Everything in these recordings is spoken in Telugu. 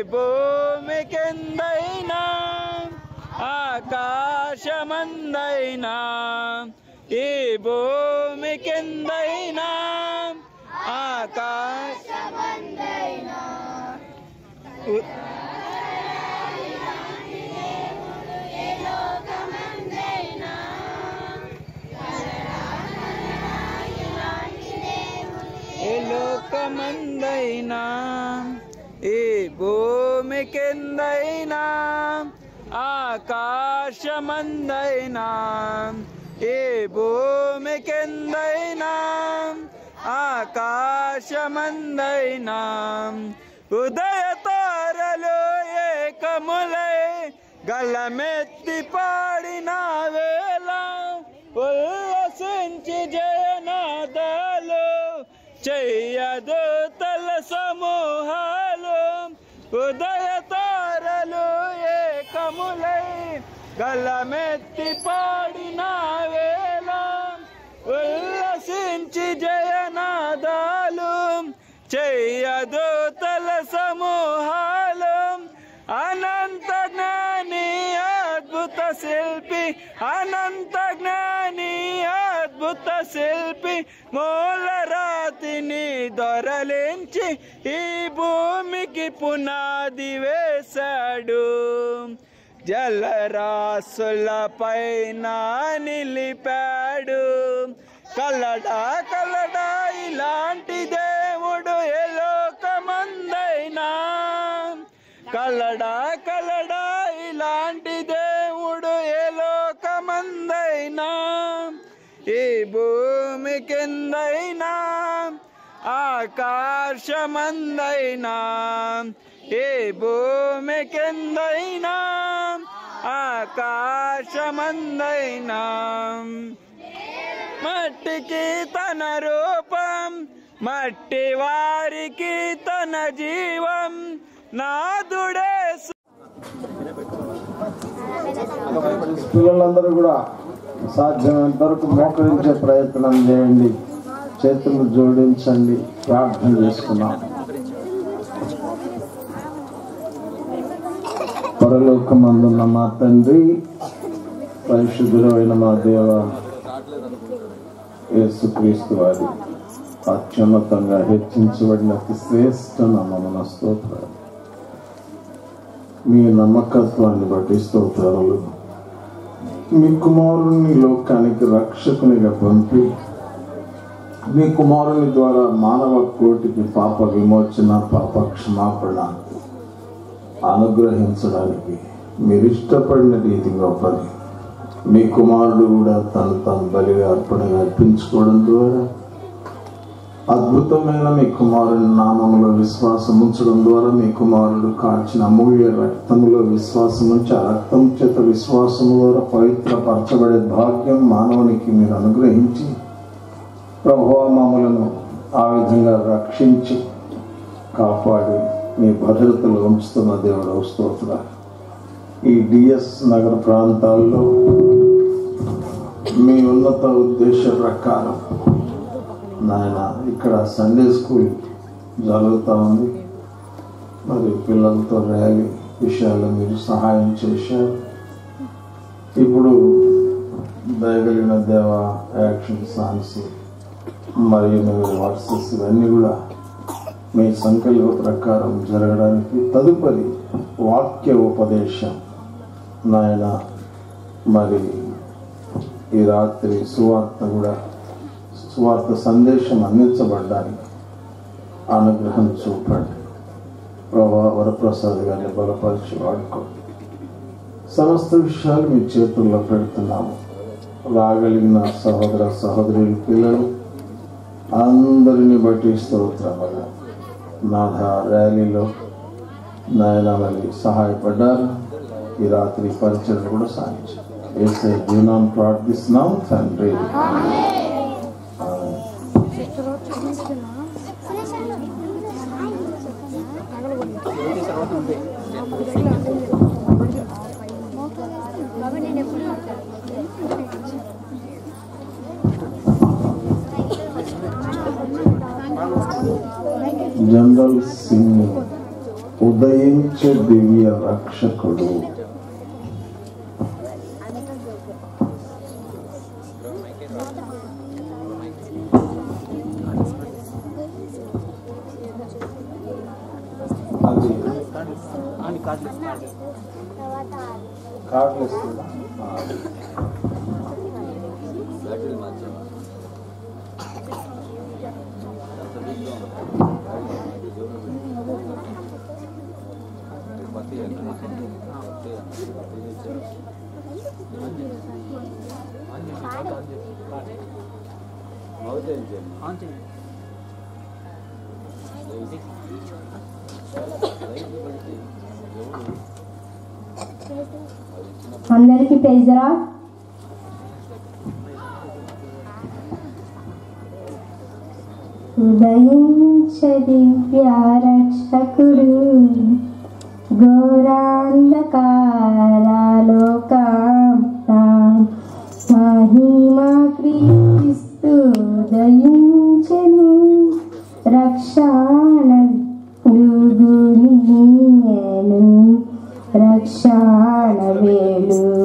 భూమి కిందైనా ఆకాశమందైనా ఈ భూమి కిందైనా ఆకాశమందైనా లోకమందైనా ఈ భూమి కిందైనా ఆకాశమందైనా ఈ భూమి కిందైనా ఆకాశమందైనా ఉదయ తారలు ఏకములై గళమెత్తి పాడిన వేళ ఉల్లసించి జయనాదాలు చెయ్యదూతల సమూహాలు ఉదయ తారలు ఏకములై గళమెత్తి పాడిన వేళ ఉల్లసించి జయనాదాలు చెయ్యదూతల సమూహాలు అనంత జ్ఞాని అద్భుత శిల్పి అనంత జ్ఞాని అద్భుత శిల్పి మూలరాతిని దొరలించి ఈ భూమికి పునాది వేశాడు జలరాశులపైన నిలిపాడు కల్లడా కల్లడా ఇలాంటి దేవుడు ఏ లోకమందైనా కల్లడా కల్లడా ఇలాంటి దేవుడు ఏ లోకమందైనా ఈ భూమి కిందైనా ఆకాశమందైనా ఈ భూమి కిందైనా ఆకాశమందైనా మట్టికి తన రూపం మట్టి వారికి తన జీవం నాదుడే పిల్లలందరూ కూడా సాధ్యమైనంత వరకు మోకరించే ప్రయత్నం చేయండి చేతులు జోడించండి ప్రార్థన చేసుకున్నాం పరలోకమందున్న మా తండ్రి పరిశుద్ధుడైన మా దేవ యేసుక్రీస్తు వారి అత్యున్నతంగా హెచ్చించబడిన అతి శ్రేష్ఠ నామమున స్తోత్రాలు మీ నమ్మకత్వాన్ని బట్టి స్తోత్రాలు మీ కుమారుని లోకానికి రక్షకునిగా పంపి మీ కుమారుని ద్వారా మానవ కోటికి పాప విమోచన పాప క్షమాపణ అనుగ్రహించడానికి మీరు ఇష్టపడిన రీతి గొప్పది మీ కుమారుడు కూడా తను బలిగా అర్పణగా అర్పించుకోవడం ద్వారా అద్భుతమైన మీ కుమారుని నామంలో విశ్వాసం ఉంచడం ద్వారా మీ కుమారుడు కాల్చిన అమూల్య రక్తంలో విశ్వాసం ఉంచి ఆ రక్తం చేత విశ్వాసం ద్వారా పవిత్రపరచబడే భాగ్యం మానవునికి మీరు అనుగ్రహించి ప్రభువా మమ్మలను ఆ విధంగా రక్షించి కాపాడి మీ భద్రతలో ఉంచుతున్న దేవుడు స్తోత్రాలు ఈ డిఎస్ నగర ప్రాంతాల్లో మీ ఉన్నత ఉద్దేశ ప్రకారం నాయన ఇక్కడ సండే స్కూల్ జరుగుతూ ఉంది మరి పిల్లలతో ర్యాలీ విషయాల్లో మీరు సహాయం చేశారు ఇప్పుడు దయగలిగిన దేవ యాక్షన్ సాంగ్స్ మరియు వర్సెస్ ఇవన్నీ కూడా మీ సంకల్ప ప్రకారం జరగడానికి తదుపరి వాక్య ఉపదేశం నాయన మరి ఈ రాత్రి సువార్త సందేశం అందించబడ్డానికి అనుగ్రహం చూపండి ప్రభా వరప్రసాద్ గారిని బలపరిచి వాడుకోండి సమస్త విషయాలు మీ చేతుల్లో పెడుతున్నాము రాగలిగిన సహోదర సహోదరుల పిల్లలు అందరినీ బట్టి స్తోత్రములు నాథ ర్యాలీలో నాయన మరి సహాయపడ్డారు ఈ రాత్రి పరిచయం కూడా సాగించారు యేసయ్య దీనాన్ని ప్రార్థిస్తున్నాం తండ్రి జనరల్ సింగింగ్ ఉదయించే దివ్య రక్షకుడు. అది కార్డులు ఇస్తుందా? అందరికీ ప్రైజ్ ది లార్డ్. ఉదయించే దివ్య రక్షకుడు ఘోరాంధకారలోకమున మహిమ క్రీస్తు ఉదయించెను రక్షణ వెలుగునియెను రక్షణ వెలుగునియెను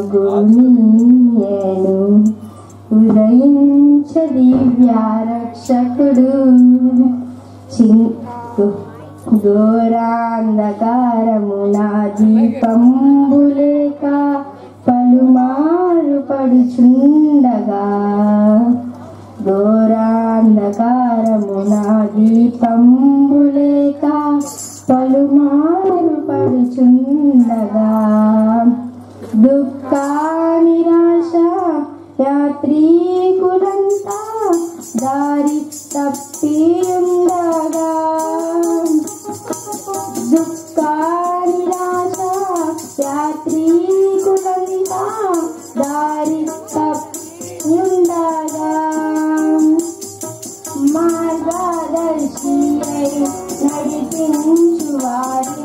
ఉదయించే దివ్య రక్షకుడు ఘోరాంధకారమున దీపంబులేక పలుమారు పడుచుండగా ఘోరాంధకారమున దీపంబులేక పలుమారు పడుచుండగా దుఃఖ నిరాశ యాత్రికులంతా దారి తప్పి ఉండగా దుఃఖ నిరాశ యాత్రికులంతా దారి తప్పి ఉండగా మార్గదర్శి నడిపించువారి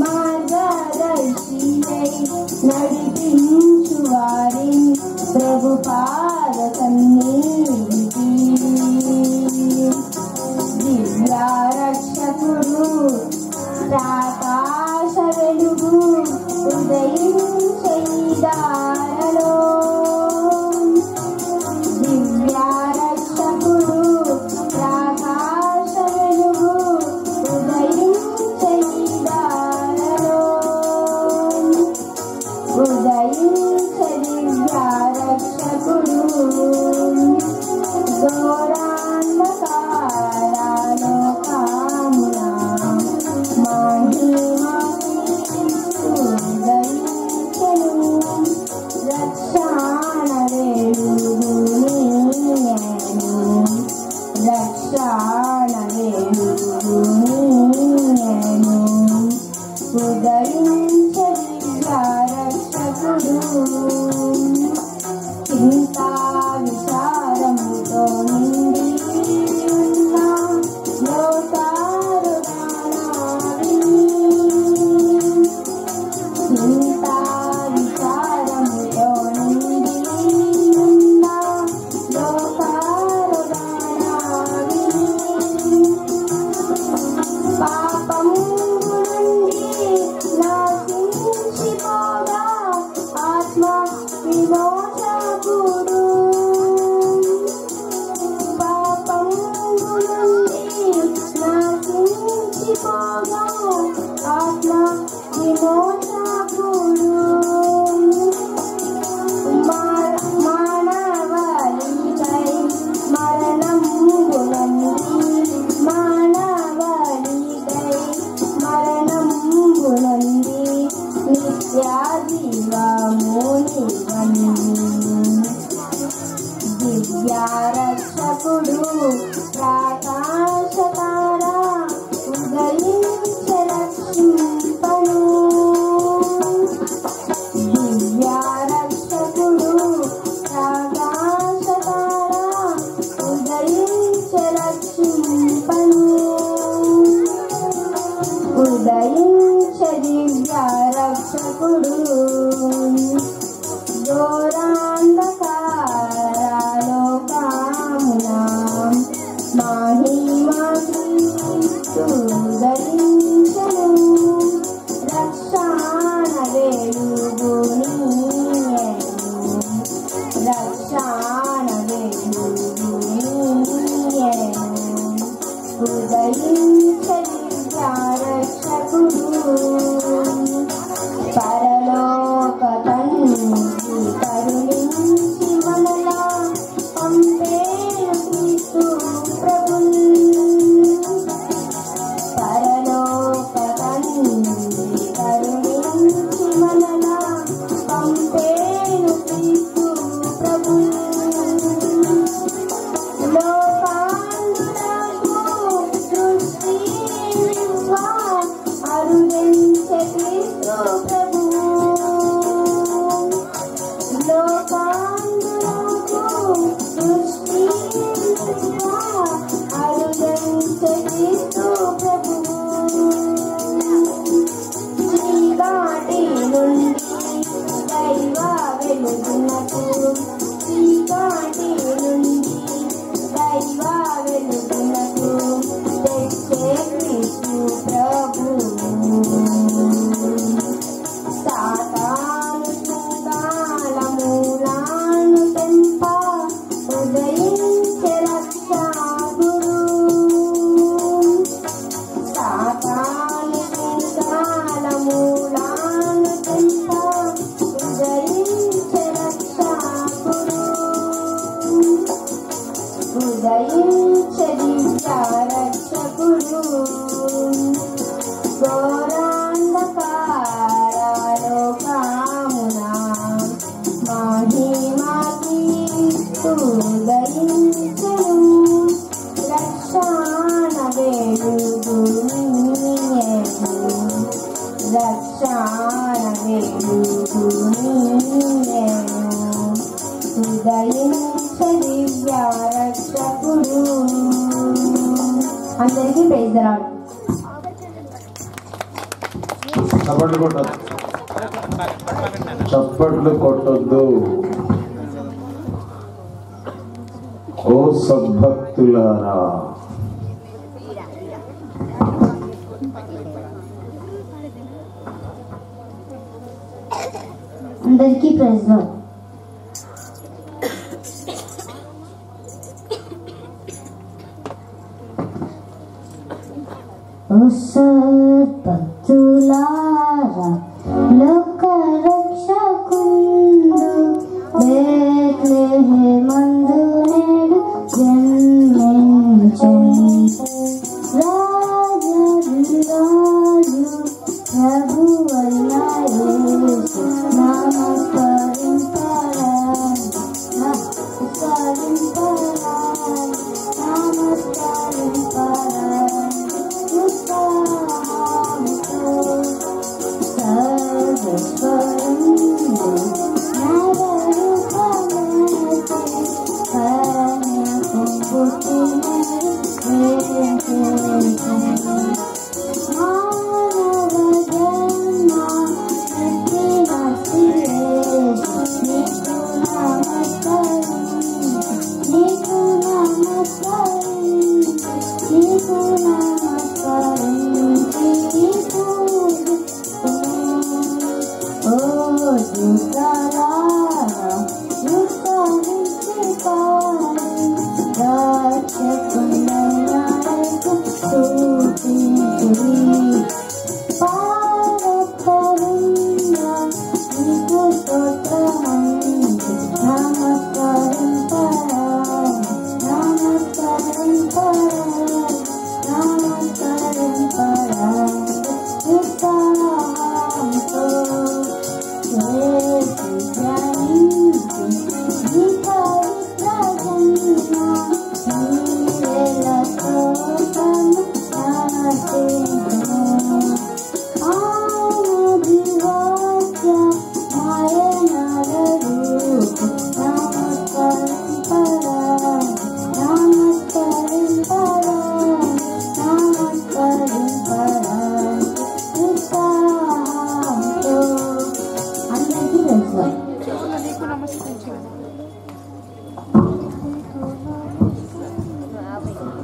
మార్గదర్శి నడిపించువారి ప్రభు పాద సన్నిధికి దివ్య రక్షకుడు ఆకాశ వెలుగు ఉదయించే దారలో దివ్య రక్షకుడు ఆకాశ వెలుగు ఉదయించే దారలో ఉదయించే దివ్య రక్షకుడు ఘోరాంధకారలోకమున మహిమ క్రీస్తు ఉదయించెను రక్షణ వెలుగునియెను రక్షణ వెలుగునియెను ఉదయించే దివ్య రక్షకుడు చింతా విచారముతో నిండి ఉన్న లోకారుగానావిని చింతా విచారముతో నిండి ఉన్న లోకారుగానావిని పాపము నుండి నాశించిపోగా ఆత్మ విమోచకుడు పాపము నుండి నాశించిపోగా ఆత్మ విమోచకుడు మానవాళికై మరణంబునంది మానవాళికై మరణంబునంది నిత్య జీవమునివని దివ్య రక్షకుడు ప్రకాశతార ఉదయించే రక్షింపను దివ్య రక్షకుడు ప్రకాశతార ఉదయించే రక్షింపను ఉదయించే దివ్య రక్షకుడు ఘోరాంధకారలోకమున మహిమ క్రీస్తు ఉదయించెను ప్రభువు లోకాంగులకు దృష్టి అరుదంతరిస్తూ ప్రభువు చీకటి నుండి దైవ వెలుగునకు చీకటి నుండి దైవ వెలుగునకు తెచ్చే క్రీస్తు ప్రభువు సాతాను శృంగాల మూలాలను తెంప ఉదయించే రక్షకుడు సాతాను శృంగాల మూలాలను తెంప ఉదయించే రక్షకుడు ఉదయించే దివ్య రక్షకుడు ఘోరాంధకారలోకమున మహిమకి ఉదయించెను రక్షణ వెలుగు నీయెను రక్షణ వెలుగు నీయెను ఉదయించే దివ్య రక్షకుడు. అందరికీ ప్రైజ్ ది లార్డ్. చప్పట్లు కొట్టొద్దు. ఓ సద్భక్తులారా, అందరికీ ప్రైజ్ ది లార్డ్. ఓ సద్భక్తులారా, లోక రక్షకుండు బేత్లెహేమందు నేడు జన్మించెను. రాజు ప్రభువైన యేసు నమస్కరింపరా నమస్కరింపరా నమస్కరింపరా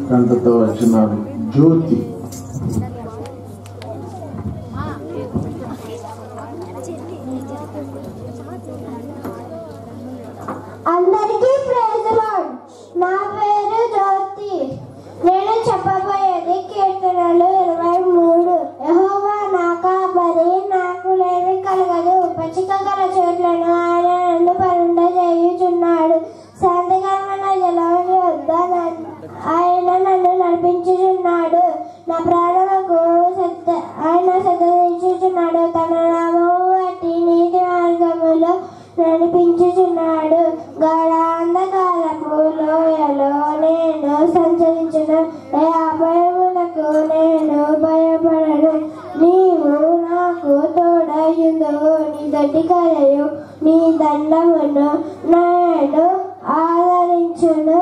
కంటతో వచ్చినాడు జ్యోతి. అందరికీ ప్రైజ్ ది లార్డ్. నా పేరు జ్యోతి. నేను చెప్పబోయేది కీర్తనలు 23. యెహోవా నా కాపరి, నాకు లేమి కలగదు. పచ్చిక గల చోట్లను ఆయన నన్ను పరుండజేయుచున్నాడు. శాంతికరమైన జలముల యొద్ద ఆయన నన్ను నడిపించుచున్నాడు. నా ప్రాణముకు ఆయన సద్దదించుచున్నాడు. తన నామము బట్టి నీతి మార్గములో నడిపించుచున్నాడు. గాఢాంధకారపు లోయలో నేను సంచరించును. ఏ అపాయమునకు నేను భయపడను. నీవు నాకు తోడై అయ్యిందో నీ దొడ్డికాయలు నీ దండమును నాడు ఆదరించును.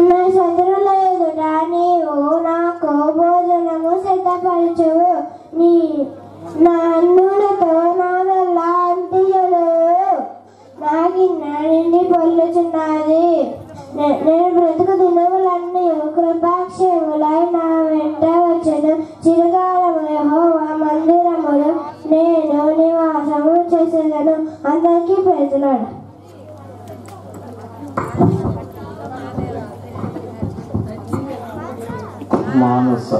నా శత్రువుల ఎదుట నీవు నాకు భోజనము సిద్ధపరచువు. నీ నా నూనెతో నాదల్లా అంటియుడు. నా గిన్నె నిండి పొల్లుచున్నది. నేను బ్రతుకు దినములన్నీ కృపాక్షేములై నా వెంట వచ్చును. చిరకాలము యెహోవా మందిరములో నేను నివాసము చేసేదను. అందరికీ ప్రైజ్. మానస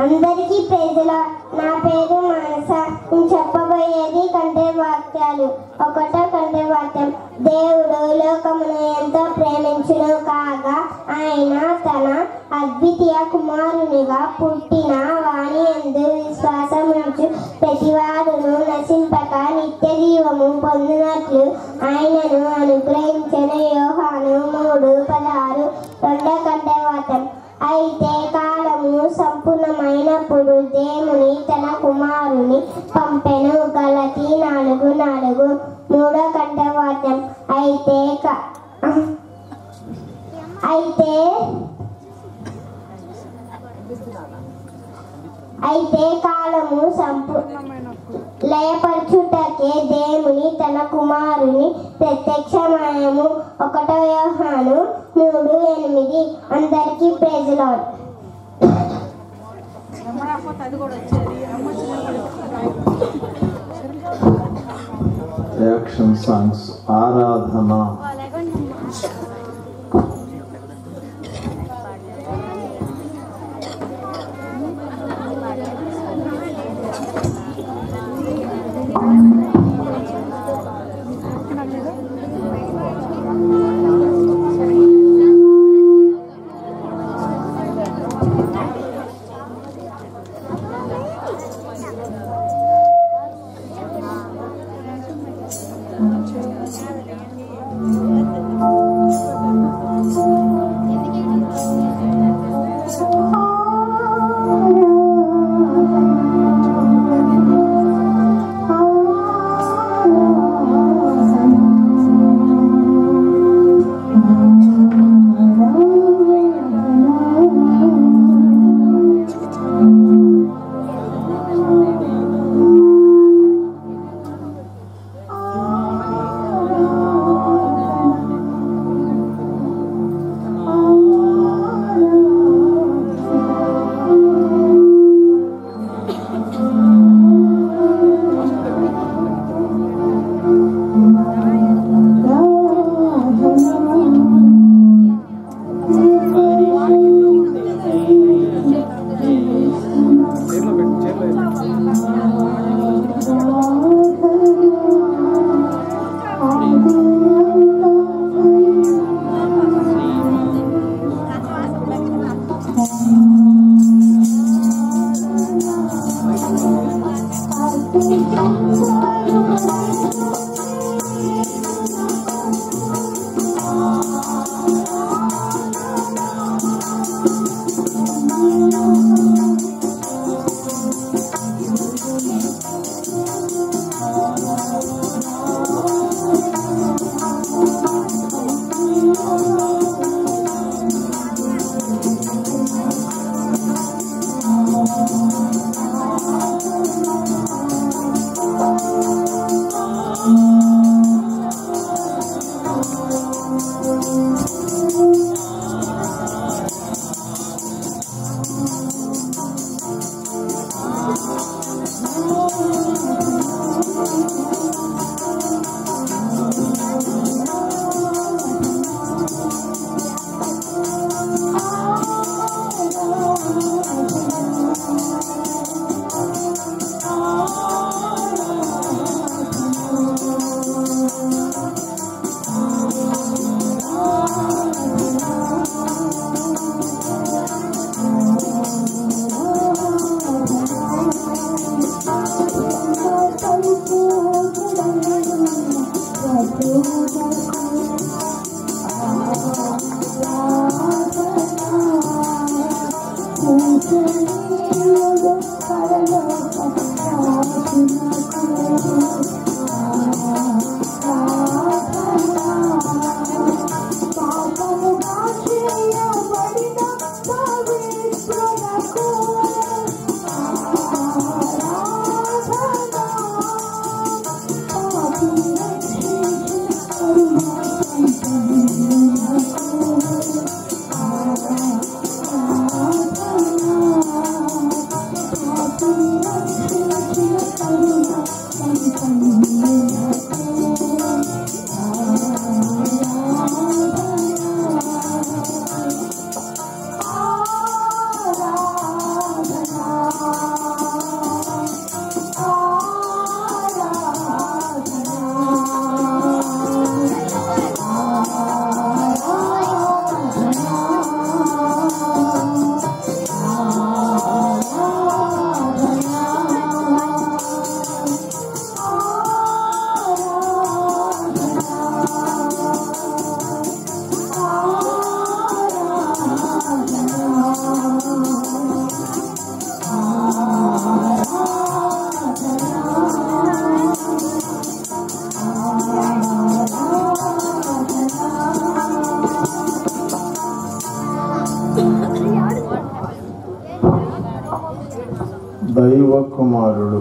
అందరికీ ప్రైజ్. నా పేరు మానస. నేను చెప్పబోయేది కంటే వాక్యాలు. ఒకటో కంటే వాక్యం. దేవుడు లోకమును ఎంతో ప్రేమించును కాగా ఆయన తన అద్వితీయ కుమారునిగా పుట్టిన వాని యందు విశ్వాసముంచు ప్రతివాడును నశింపక నిత్య జీవము పొందినట్లు ఆయనను అనుగ్రహించిన. యోహాను 3:16. రెండో కంటే వాక్యం. అయితే కాలము సంపూర్ణమైనప్పుడు దేవుని తన కుమారుని పంపెను. గలతీ 4:4. మూడో కంటే వాక్యం. అయితే కాలము లయపరచుటకే దేవుని తన కుమారుని ప్రత్యక్షమయము. 1 యోహాను 3:8. అందరికీ ప్రైజ్ లార్డ్. Action songs. ఆరాధన. దైవ కుమారుడు.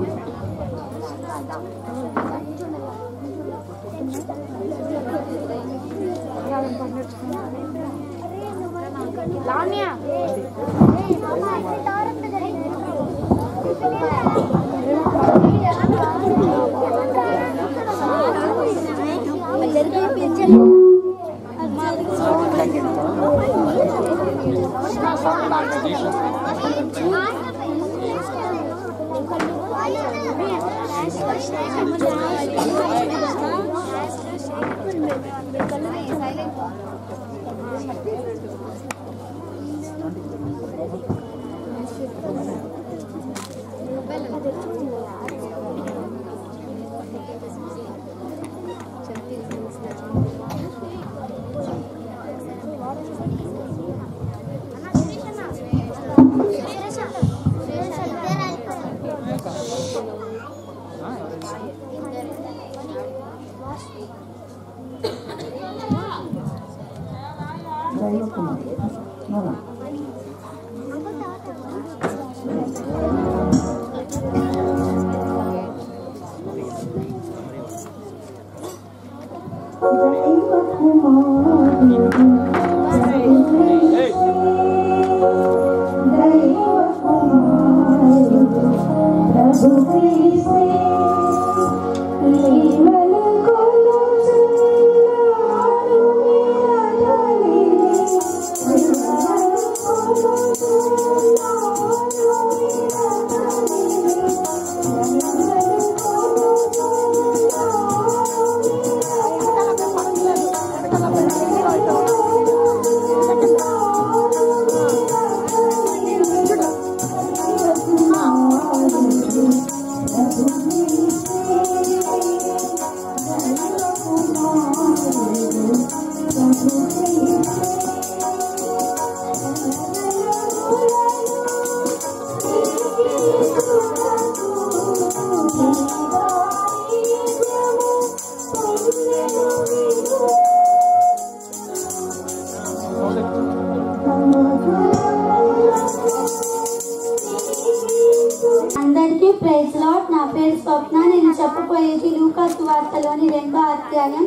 అందరికీ ప్రైజ్ లార్డ్. నా పేరు స్వప్న. నేను చెప్పబోయేది లూకా సువార్తలోని 2వ అధ్యాయం.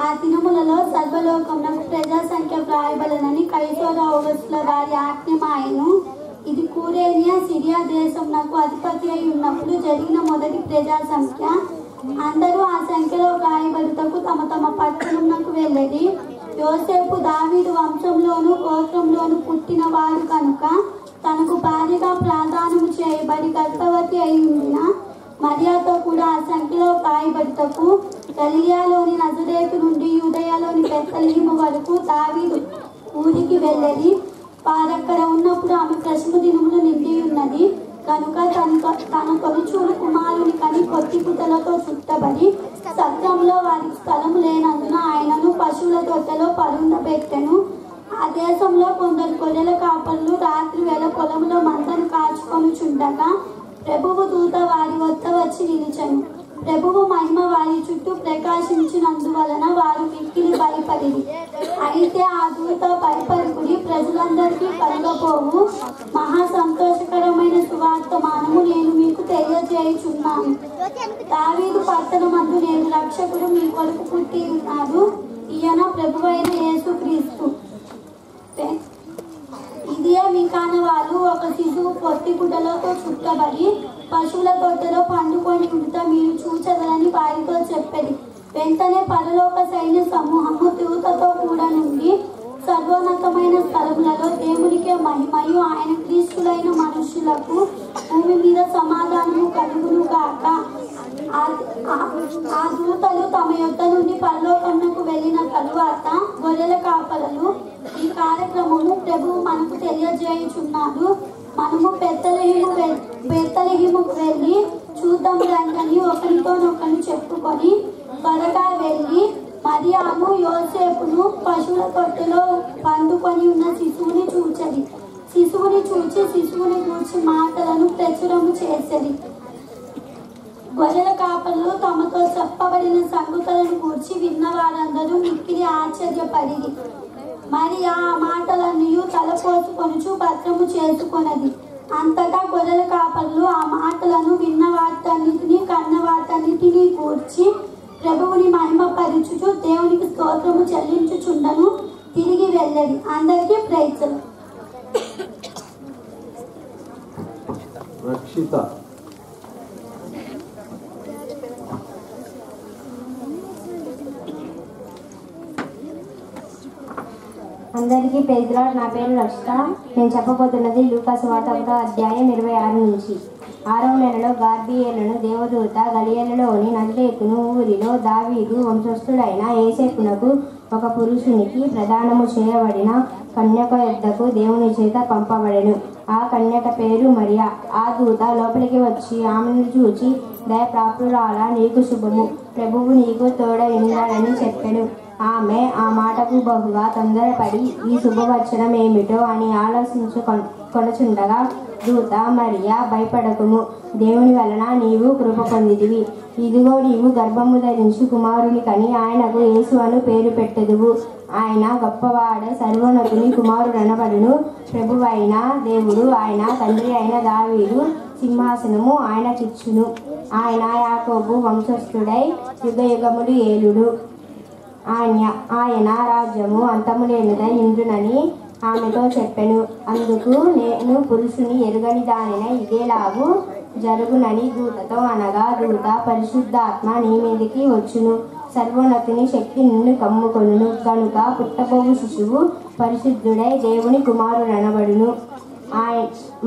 ఆ దినములలో సర్వలోకమునకు ప్రజా సంఖ్య వ్రాయబలనని కైసర ఔగస్తుల వారి ఆజ్ఞమాయెను. ఇది కురేనియా సిరియా దేశమునకు అధిపతి అయి ఉన్నప్పుడు జరిగిన మొదటి ప్రజా సంఖ్య. అందరూ ఆ సంఖ్యలో వ్రాయబడుటకు తమ తమ పట్టణమునకు వెళ్ళేది. యోసేపు దావీదు వంశంలోను గోత్రంలోను పుట్టిన వాడు కనుక తనకు భార్యగా ప్రాధాన్యము చేయబడి గర్భవతి అయి ఉండిన మరియాతో కూడా ఆ సంఖ్యలో వ్రాయబడుటకు గలిలియాలోని నజరేతు నుండి యూదయలోని బెత్లెహేము వరకు దావీదు ఊరికి వెళ్ళేది. వారక్కడ ఉన్నప్పుడు ఆమె ప్రసవ దినములు నిండి ఉన్నది కనుక తన తొలిచూలు కుమారుని కని కొత్తి పుతలతో చుట్టబడి సత్రంలో వారికి స్థలము లేనందున ఆయనను పశువుల తొట్టెలో పరుండబెట్టెను. ఆ దేశంలో కొందరు గొర్రెల కాపరులు రాత్రి వేళ పొలంలో మందను కాచుకొనుచుండగా ప్రభువు దూత వారి వద్ద వచ్చి నిలిచెను. ప్రభువు మహిమ వారి చుట్టూ ప్రకాశించినందువలన వారు మిక్కిలి భయపడిరి. అయితే ఆ దూత భయపడుకుని ప్రజలందరికీ కలగబోవు మహా సంతోషకరమైన సువార్తమానము నేను మీకు తెలియజేయుచున్నాను. దావీదు పట్టణమందు నేను రక్షకుడు మీ కొరకు పుట్టి ఉన్నాడు. ఈయన ప్రభువైన యేసుక్రీస్తు. ఇదే మీ కానవాళ్ళు ఒక శిశువు పొత్తి గుడ్డలతో చుట్టబడి పశువుల తొట్టెలో పండుకొని ఉంట మీరు చూచగలని వారితో చెప్పేది. వెంటనే పరలోక సైన్య సమూహము దూతతో కూడా నుండి సర్వోన్నతమైన స్థలములలో దేవునికే మహిమయు ఆయన క్రీస్తులైన మనుషులకు భూమి మీద సమాధానము కలుగును గాక. ఆ దూతలు తమ యొద్ద నుండి పరలోకమునకు వెళ్ళిన తరువాత గొర్రెల కాపరులు ఈ కార్యక్రమము ప్రభువు మనకు తెలియజేయుచున్నాడు. మనము బెత్లెహేముకు వెళ్ళి చూద్దాం రండి ఒకరితోనొకరు చెప్పుకొని త్వరగా వెళ్ళి మరియాను యోసేపును పశువుల తొట్టెలో పండుకొని ఉన్న శిశువుని చూచది. శిశువుని చూచి శిశువుని గూర్చి మాటలను ప్రచురము చేసేది. గొర్రెల కాపరులు తమతో చెప్పబడిన సంగతులను గూర్చి విన్న వారందరూ మిక్కిలి ఆశ్చర్యపడిరి. మరి ఆ మాటలన్నీ తలపోసుకొనుచు భద్రము చేసుకొనది. అంతటా గొర్రెల కాపరులు ఆ మాటలను విన్న వాటన్నిటినీ కన్న వాటన్నిటినీ కూర్చి ప్రభువుని మహిమపరచుచు దేవునికి స్తోత్రము చెల్లించుచుండను తిరిగి వెళ్ళడి. అందరికీ ప్రైజ్. రక్షిత అందరికీ ప్రైజ్ లార్డ్. నా పేరు రక్షిత. నేను చెప్పబోతున్నది లూకా సువార్త 1వ అధ్యాయం 26 నుంచి. 6వ నెలలో గాబ్రియేలును దేవదూత గలిలయలోని నజరేతును ఊరిలో దావీదు వంశస్థుడైన యోసేపునకు ఒక పురుషునికి ప్రదానము చేయబడిన కన్యక యొద్దకు దేవుని చేత పంపబడెను. ఆ కన్యక పేరు మరియా. ఆ దూత లోపలికి వచ్చి ఆమెను చూచి, దయప్రాప్తురాలా, నీకు శుభము, ప్రభువు నీకు తోడై ఉన్నాడని చెప్పెను. ఆమె ఆ మాటకు బహుగా తొందరపడి ఈ శుభవచనం ఏమిటో అని ఆలోచించుకొనుచుండగా దూత, మరియా, భయపడకుము, దేవుని వలన నీవు కృప పొందితివి. ఇదిగో నీవు గర్భము ధరించి కుమారుని కని ఆయనకు యేసు అను పేరు పెట్టెదువు. ఆయన గొప్పవాడే, సర్వోన్నతుని కుమారుడనబడును. ప్రభువైన దేవుడు ఆయన తండ్రి అయిన దావీదు సింహాసనము ఆయనకిచ్చును. ఆయన యాకోబు వంశస్థుడై యుగయుగములు ఏలుడు. ఆయన రాజ్యము అంతము లేనిదై ఉండునని ఆమెతో చెప్పెను. అందుకు నేను పురుషుని ఎరుగని దానినే ఇదేలాగు జరుగునని దూతతో అనగా, దూత, పరిశుద్ధాత్మ నీ మీదికి వచ్చును, సర్వోన్నతుని శక్తి నిన్ను కమ్ముకొనును గనుక పుట్టబోవు శిశువు పరిశుద్ధుడై దేవుని కుమారుడనబడును.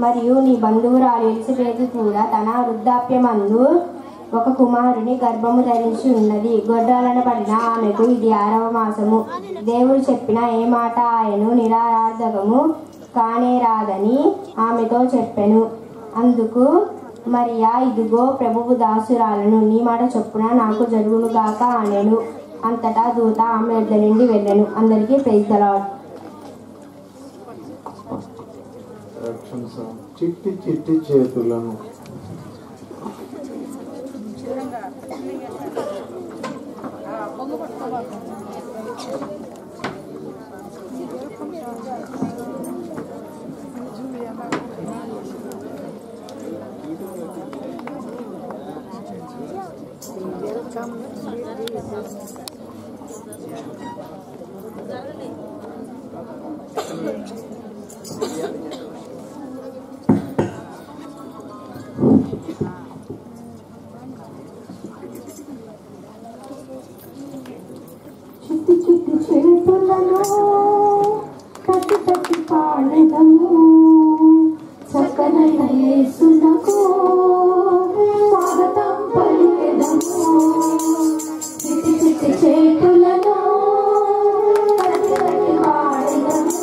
మరియు నీ బంధువురాలు ఎలిసబేతు కూడా తన వృద్ధాప్యమందు ఒక కుమారుని గర్భము ధరించి ఉన్నది. గొడ్రాలనబడిన ఆమెకు ఇది 6వ మాసము. దేవుడు చెప్పిన ఏ మాట ఆయను నిరార్థకము కానేరాదని ఆమెతో చెప్పెను. అందుకు మరియా, ఇదిగో ప్రభువు దాసురాలను, నీ మాట చొప్పున నాకు జరుగునుగాక అనెను. అంతటా దూత ఆమె వద్ద నుండి వెళ్ళెను. అందరికీ ప్రైజ్ ది లార్డ్. చిట్టి చిట్టి చేతులను చిట్టి చిట్టి చేతులను తట్టి తట్టి పాడెదము, చక్కనైన యేసునకు స్వాగతం పలికెదము. చిట్టి చిట్టి చేతులను తట్టి తట్టి పాడెదము,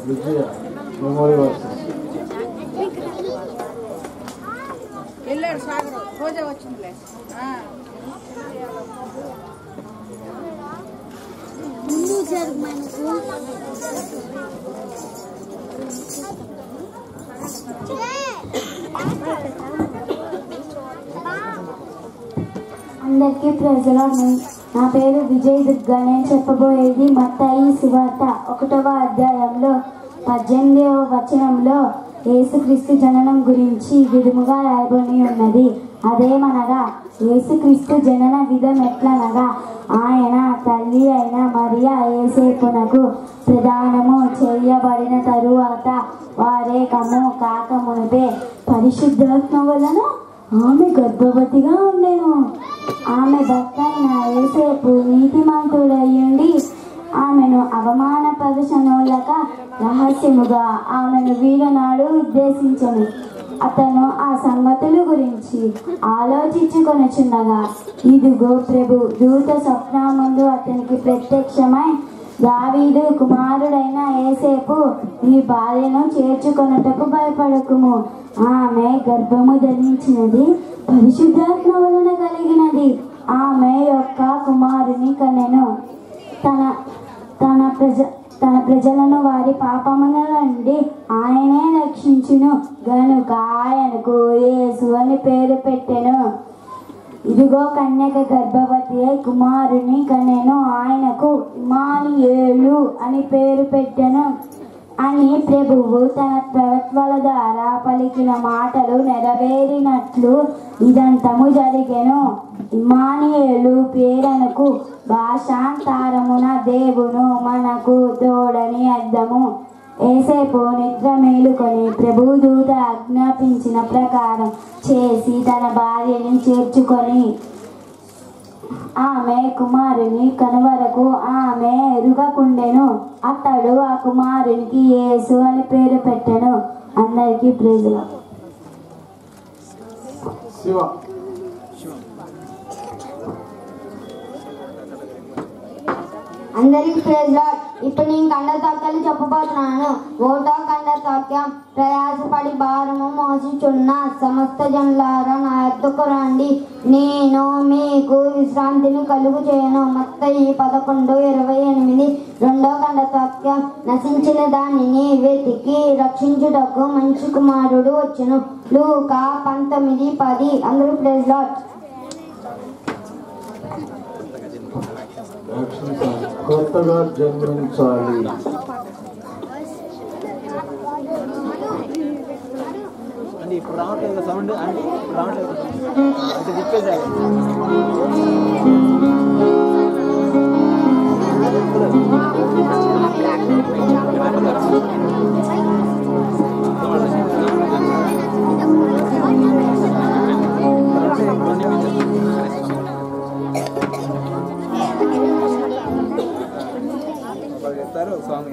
విజయ మెమోరీ వర్సెస్. వెళ్ళాడు సాగర్ రోజా వచ్చిందిలే. ముందు జరుగు మనకు అందరికీ ప్రైజ్ లార్డ్. నా పేరు విజయ్ దుర్గా. నేను చెప్పబోయేది మత్తయి సువార్త 1వ అధ్యాయంలో 18వ వచనంలో యేసుక్రీస్తు జననం గురించి విధముగా రాయబడి ఉన్నది. అదేమనగా యేసుక్రీస్తు జనన విధం ఎట్లనగా ఆయన తల్లి అయిన మరియా యేసేపునకు ప్రదానము చేయబడిన తరువాత వారేకము కాకమునిపే పరిశుద్ధాత్మ వలన ఆమె గర్భవతిగా ఉండెను. ఆమె భర్త అయిన యేసేపు నీతిమంతుడయ్యుండి ఆమెను అవమానపరచనోళ్ళక రహస్యముగా ఆమెను వీలనాడు ఉద్దేశించెను. అతను ఆ సంగతుల గురించి ఆలోచించుకొనుచుండగా ఇదిగో ప్రభు దూత స్వప్నమందు అతనికి ప్రత్యక్షమై, దావీదు కుమారుడైన యేసేపు నీ భార్యను చేర్చుకొనుటకు భయపడకుము. ఆమె గర్భము ధరించినది పరిశుద్ధాత్మ వలన కలిగినది. ఆమె యొక్క కుమారుని కనెను. తన ప్రజలను వారి పాపముల నుండి ఆయనే రక్షించును గనుక ఆయనకు యేసు అని పేరు పెట్టెను. ఇదిగో కన్యక గర్భవతి అయి కుమారుని కనెను. ఆయనకు ఇమ్మానుయేలు అని పేరు పెట్టెను అని ప్రభువు తన ప్రవక్తల ద్వారా పలికిన మాటలు నెరవేరినట్లు ఇదంతము జరిగెను. ఇమ్మానుయేలు పేరునకు భాషాంతరమున దేవుడు మనకు తోడని అర్థము. యేసేపు నిద్ర మేలుకొని ప్రభు దూత ఆజ్ఞాపించిన ప్రకారం చేసి తన భార్యని చేర్చుకొని ఆమె కుమారుని కనువరకు ఆమె ఎరుగకుండెను. అతడు ఆ కుమారునికి యేసు అని పేరు పెట్టెను. అందరికీ ప్రైజ్ లార్డ్. శివ అందరికీ ప్రైజ్ లార్డ్. ఇప్పుడు నేను ఖండతాక్యాలు చెప్పబోతున్నాను. 1వ ఖండతాక్యం, ప్రయాసపడి భారము మోసుచున్న సమస్త జనులారా నా యొద్దకు రండి, నేను మీకు విశ్రాంతిని కలుగు చేయను. మత్తయి 11:28. 2వ ఖండతాక్యం, నశించిన దానిని వెతికి రక్షించుటకు మంచి కుమారుడు వచ్చును. లూకా 19:10. అందరూ ప్రైజ్ లార్డ్. కొత్తగా జన్మించాలి. అంటే ఇప్పుడు రావట్లేదు సౌండ్, అంటే ఇప్పుడు రావట్లేదు అంటే చెప్పేసారు. చెప్తారు సాంగ్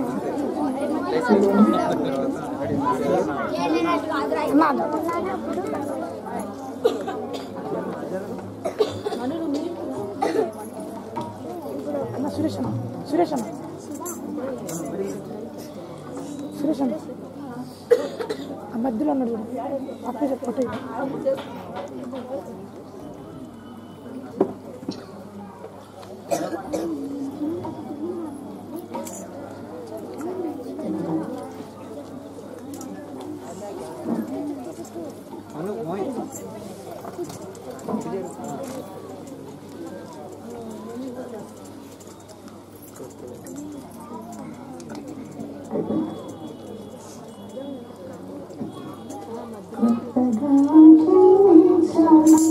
సురేష్ అన్న ఆ మధ్యలో ఉన్నాడు అప్పుడే చెప్పట్టు. కొత్తగా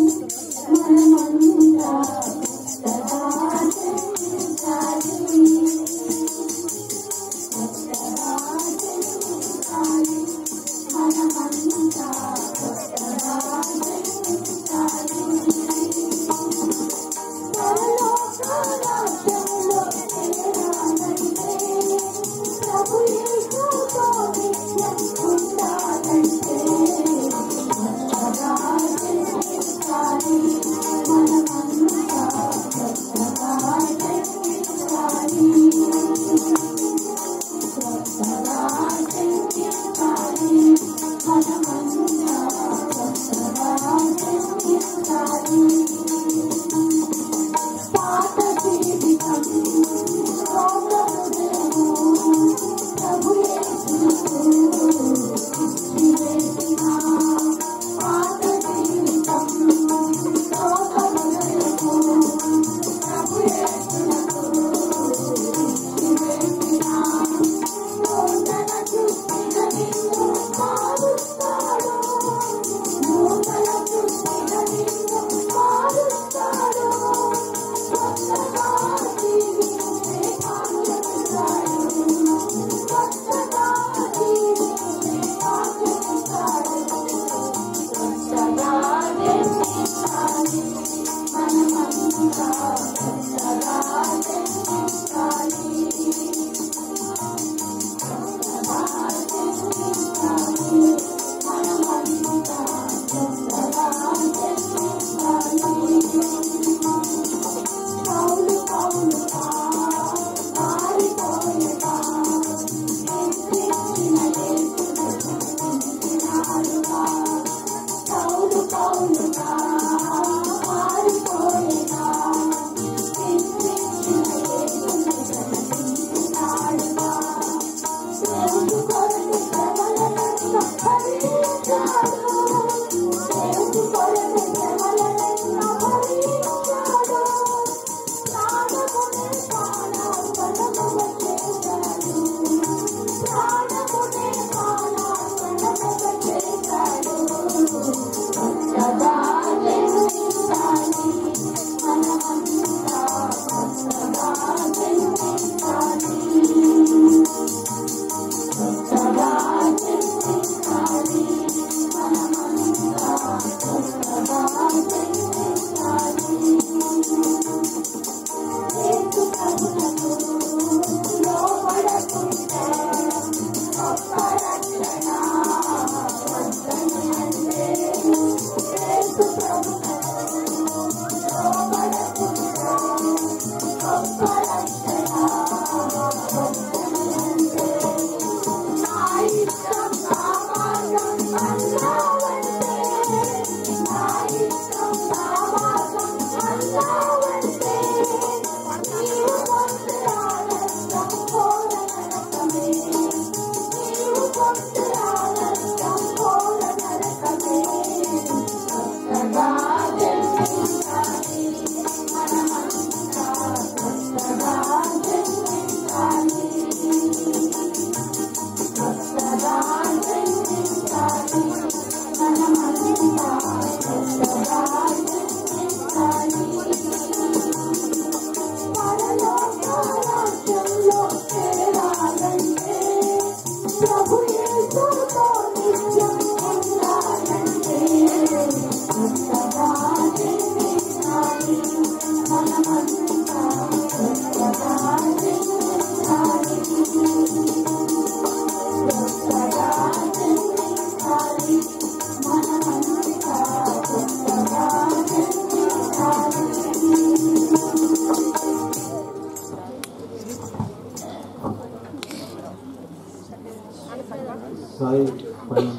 సాయి పైన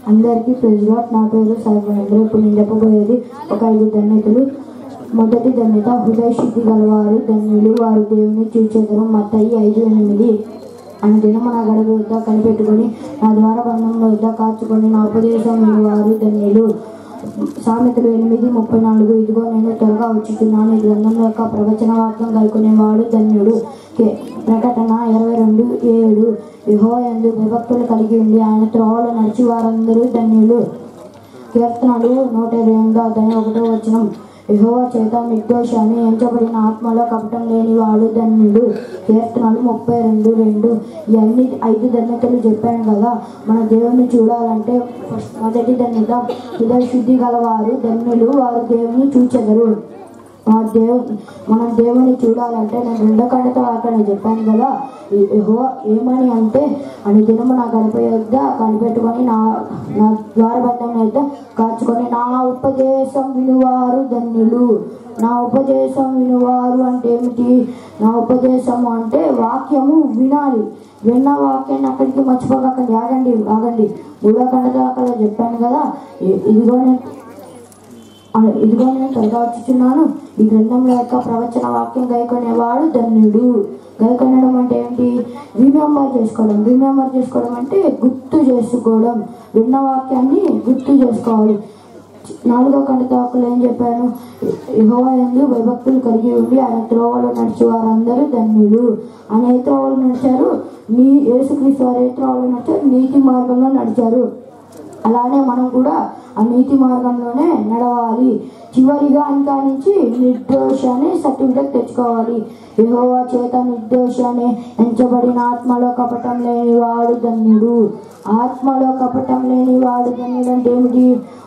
అందరికీ ప్రైజ్ లార్డ్. నా పేరు సాయిపేంద్ర. ఇప్పుడు నేను చెప్పబోయేది ఒక 5 ధన్యతలు. మొదటి ధన్యత, హృదయ శుద్ధి గలవారు ధన్యులు, వారు దేవుని చూచెదరు. మత్తయి 5:8. అనుదినము నా గడప వద్ద కనిపెట్టుకొని నా ద్వార బంధంలో వద్ద కాచుకొని నా ఉపదేశం వినివారు ధన్యులు. సామెతలు 8:34. ఇదిగో నేను త్వరగా వచ్చుచున్నాను, ఈ గ్రంథం యొక్క ప్రవచన వాక్యం గైకొనేవాడు ధన్యుడు. ప్రకటన 22:7. యెహోవా యందు భయభక్తులు కలిగి ఉండి ఆయన త్రోవలో నడిచి వారందరూ ధన్యులు. కీర్తనలు 108:1. యెహోవా చేత నిర్దోషి అని ఎంచబడిన ఆత్మలో కపటం లేని వాడు ధన్యుడు. కీర్తనలు 32:2. ఇవన్నీ 5 ధన్యతలు చెప్పాను కదా. మన దేవుని చూడాలంటే మొదటి ధన్యత, హృదయ శుద్ధి గలవారు ధన్యులు, వారు దేవుని చూచెదరు. మనం దేవుని చూడాలంటే నేను 2 కళ్ళతో వాక్యాన్ని చెప్పాను కదా. ఏమని అంటే, అని దినము నా గడప యొద్ద కనిపెట్టుకొని నా ద్వారబంధం యొద్ద కాచుకొని నా ఉపదేశం వినువారు ధన్యులు. నా ఉపదేశం వినువారు అంటే ఏమిటి? నా ఉపదేశము అంటే వాక్యము వినాలి. విన్న వాక్యాన్ని అక్కడికి మర్చిపోకండి. ఆగండి 3 కళ్ళతో అక్కడ చెప్పాను కదా. ఇదిగో నేను త్వరగా వచ్చుచున్నాను, ఈ గ్రంథంలో యొక్క ప్రవచన వాక్యం గైకొనేవాడు ధన్యుడు. గైకొనడం అంటే ఏంటి? రిమెంబర్ చేసుకోవడం అంటే గుర్తు చేసుకోవడం. విన్న వాక్యాన్ని గుర్తు చేసుకోవాలి. 4వ కళ్ళతో ఏం చెప్పాను? యెహోవా యందు భయభక్తులు కలిగి ఉండి ఆయన త్రోవలో నడిచి వారందరూ ధన్యులు. ఆయన ఏ త్రోవలో నడిచారు? యేసుక్రీస్తు వారు ఏ త్రోవలో నడిచారు? నీతి మార్గంలో నడిచారు. అలానే మనం కూడా ఆ నీతి మార్గంలోనే నడవాలి. చివరిగా ఇంకా నుంచి నిర్దోషి అనే సర్టిఫికెట్ తెచ్చుకోవాలి. యెహోవా చేత నిర్దోషి అనే ఎంచబడిన ఆత్మలో కపటం లేని వాడు ధన్యుడు. ఆత్మలో కపటం లేని వాడు ధన్యుడు అంటే ఏమిటి?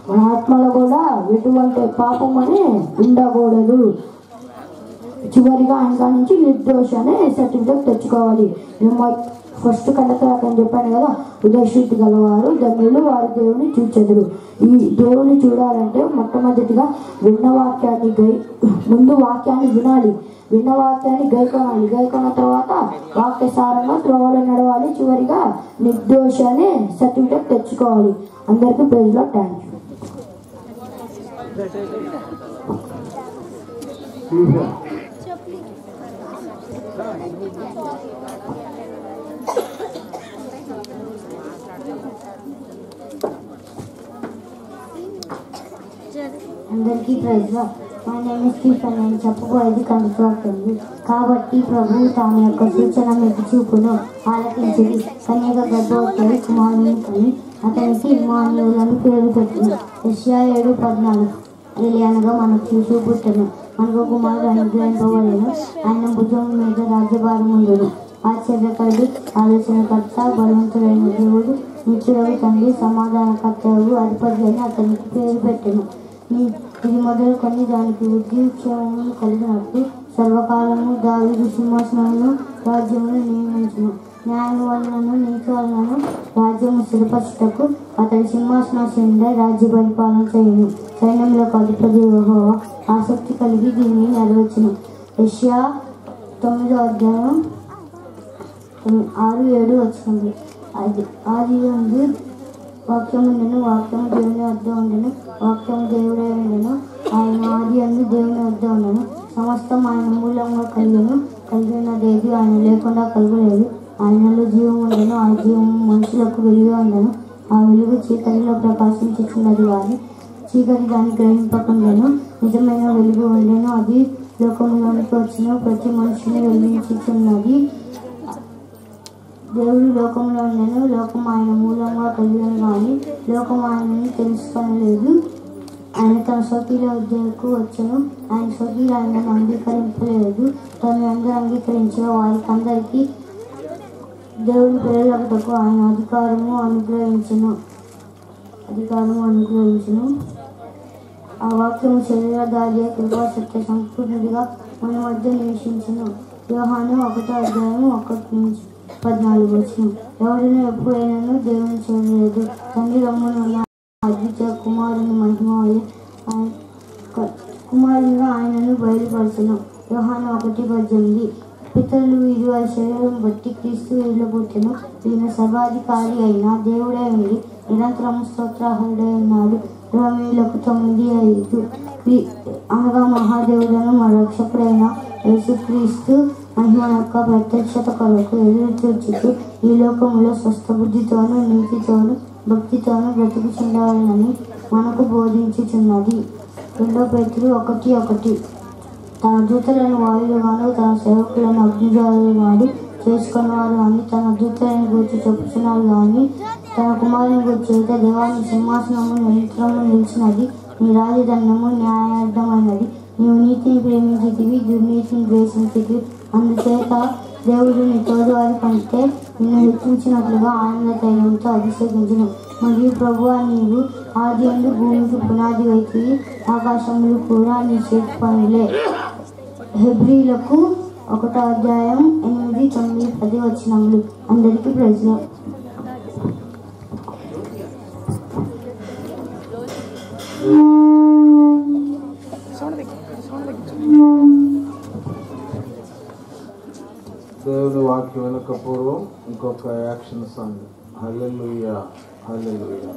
మన ఆత్మలో కూడా ఎటువంటి పాపం అని ఉండకూడదు. చివరిగా ఇంకా నుంచి నిర్దోషి అనే సర్టిఫికెట్ తెచ్చుకోవాలి. ఫస్ట్ కళ్ళతో అని చెప్పాను కదా. హృదయ శుద్ధి గలవారు ధన్యులు, వారు దేవుని చూచెదరు. ఈ దేవుని చూడాలంటే మొట్టమొదటిగా విన్న వాక్యాన్ని ముందు వాక్యాన్ని వినాలి. విన్న వాక్యాన్ని గైకొనాలి. గైకొన్న తర్వాత వాక్య సారంగా త్రోవలో నడవాలి. చివరిగా నిర్దోషి అనే సర్టిఫికెట్ తెచ్చుకోవాలి. అందరికీ ప్రైజ్ లార్డ్. Thank you. అందరికీ ప్రైజ్ మా నేమ్ స్టీఫెన్. నేను చెప్పబోయేది కనుక్కోతుంది. కాబట్టి ప్రభు తాను యొక్క సూచన మీకు చూపును ఆలకించింది. కన్యక గర్భవతి కుమారుని కని అతనికి ఇమ్మానుయేలు పేరు పెట్టింది. యెషయా 7:14 అనగా మనకు చూపుట్టను, మనకు కుమారుడు అనుగ్రహింపబడెను, ఆయన భుజం మీద రాజ్యభారం ఉండెను. ఆశ్చర్యకరుడు, ఆలోచనకర్త, బలవంతుడైన దేవుడు, నిత్యుడగు తండ్రి, సమాధానకర్తవు, అధిపతి అని అతనికి పేరు పెట్టెను. ఇది మొదలుకొని దానికి వృద్ధి క్షేమమును కలిగినట్టు సర్వకాలము దావీదు సింహాసనమును రాజ్యమును నియమించును. న్యాయం వలనను నీతి వలనను రాజ్యము స్థిరపరచుటకు అతడి సింహాసనాసీనుడై రాజ్య పరిపాలన చేయును. సైన్యములకు అధిపతి యెహోవా ఆసక్తి కలిగి దీన్ని నెరవేర్చును. యెషయా 9:6-7 వచ్చింది. ఆది యందు వాక్యము ఉండెను, వాక్యము దేవుని వద్ద ఉండెను, వాక్యము దేవుడే ఉండెను, ఆయన ఆది యందు దేవుని వద్ద ఉండెను. సమస్తం ఆయన మూలంగా కలిగినదేది ఆయన లేకుండా కలగలేదు. ఆయనలో జీవం ఉండెను, ఆ జీవం మనుషులకు వెలుగు ఉండెను. ఆ వెలుగు చీకటిలో ప్రకాశించుచున్నది కానీ చీకటి దాన్ని గ్రహింపకుండాను. నిజమైన వెలుగు ఉండెను, అది లోకంలోనికి వచ్చిన ప్రతి మనిషిని వెలిగించుచున్నది. దేవుడు లోకంలో ఉండెను, లోకం ఆయన మూలంగా కలిగను కానీ లోకం ఆయనను తెలుసుకొనలేదు. ఆయన తన స్వకీయ ఉద్యోగకు వచ్చను, ఆయన స్వకీయ ఆయనను అంగీకరింపలేదు. తను అందరూ అంగీకరించిన వారికి అందరికీ దేవుడి పిల్లలకు ఆయన అధికారము అనుగ్రహించును. ఆ వాక్యము శరీరధారి కృపా సత్య సంపూర్ణుడిగా మన మధ్య నివసించును. యోహాను 1:1-14 ఎవరైనా ఎప్పుడైనా దేవుని చూడలేదు. తండ్రి రమ్మను అద్వితీయ కుమారుని మహిమ కుమారునిగా ఆయనను బయలుపరచును. యోహాను 1:18 పితరులు 20 శరీరం బట్టి క్రీస్తు వెళ్ళబోతును. ఈయన సర్వాధికారి అయిన దేవుడే ఉండి నిరంతరం స్తోత్రార్హుడై ఉన్నాడు. రోమీయులకు 9:5 అనగా మహాదేవులను మన రక్షకుడైన యేసుక్రీస్తు మహిమ యొక్క ప్రత్యక్షత కొరకు ఎదురు చూచుతూ ఈ లోకంలో స్వస్థ బుద్ధితోనూ నీతితోనూ భక్తితోనూ బ్రతుకుచుండాలని మనకు బోధించుచున్నది. 2 పేతురు 1:1 తన దూతలను వాయులుగాను తన సేవకులను అగ్నిజ్వాలలుగాను చేసుకున్నవారు కానీ తన దూతలను గురించి చెప్పుచున్నారు కానీ తన కుమారుని గురించి అయితే దేవాన్ని సింహాసనము నిరంతరము నిలిచినది, నీ రాజదండము న్యాయార్థమైనది, నీవు నీతిని ప్రేమించితివి, దుర్నీతిని ద్వేషించితివి. అందుచేత దేవుడు నీ తోడువారి కంటే నిన్ను హెచ్చించినట్లుగా ఆనంద తైలంతో అభిషేకించును. మరియు ప్రభువా, నీవు ఆది యందు భూమికి పునాది వైతివి, ఆకాశములు కూడా నీ చేతి పనులే. హెబ్రీయులకు 1:8-9-10 అందరికీ ప్రైజ్. దేవుని వాక్యం వెనుక పూర్వం ఇంకొక యాక్షన్ సాంగ్. హల్లెలూయా హల్లెలూయా.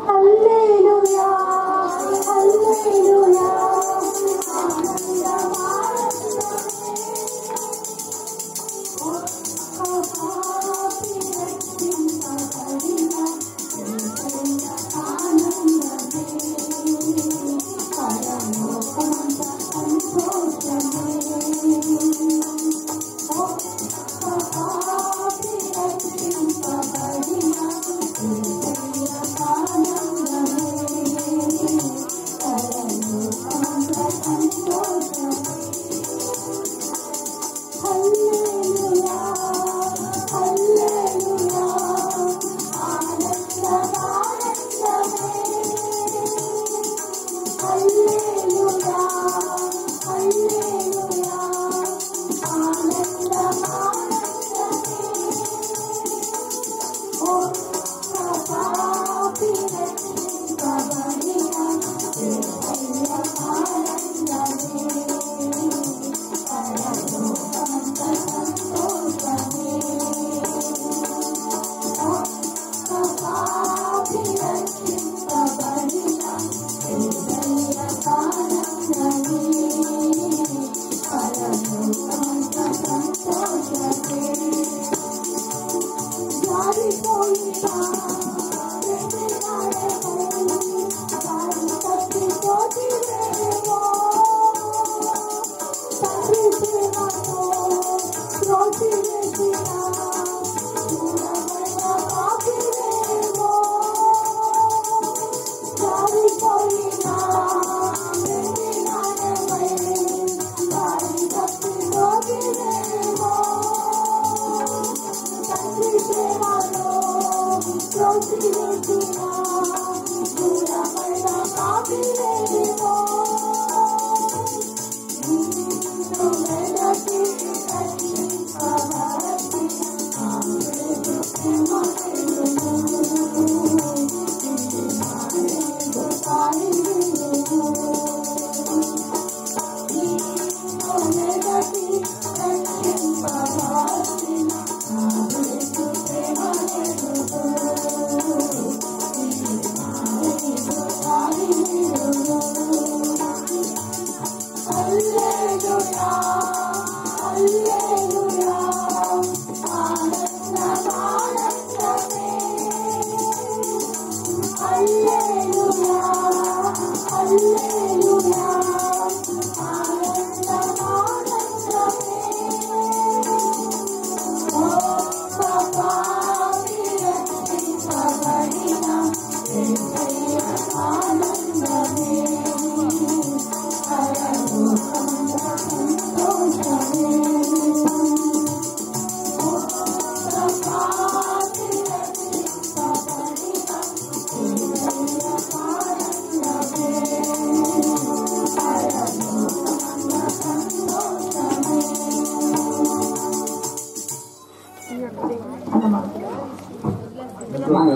హల్లెలూయా హల్లెలూయా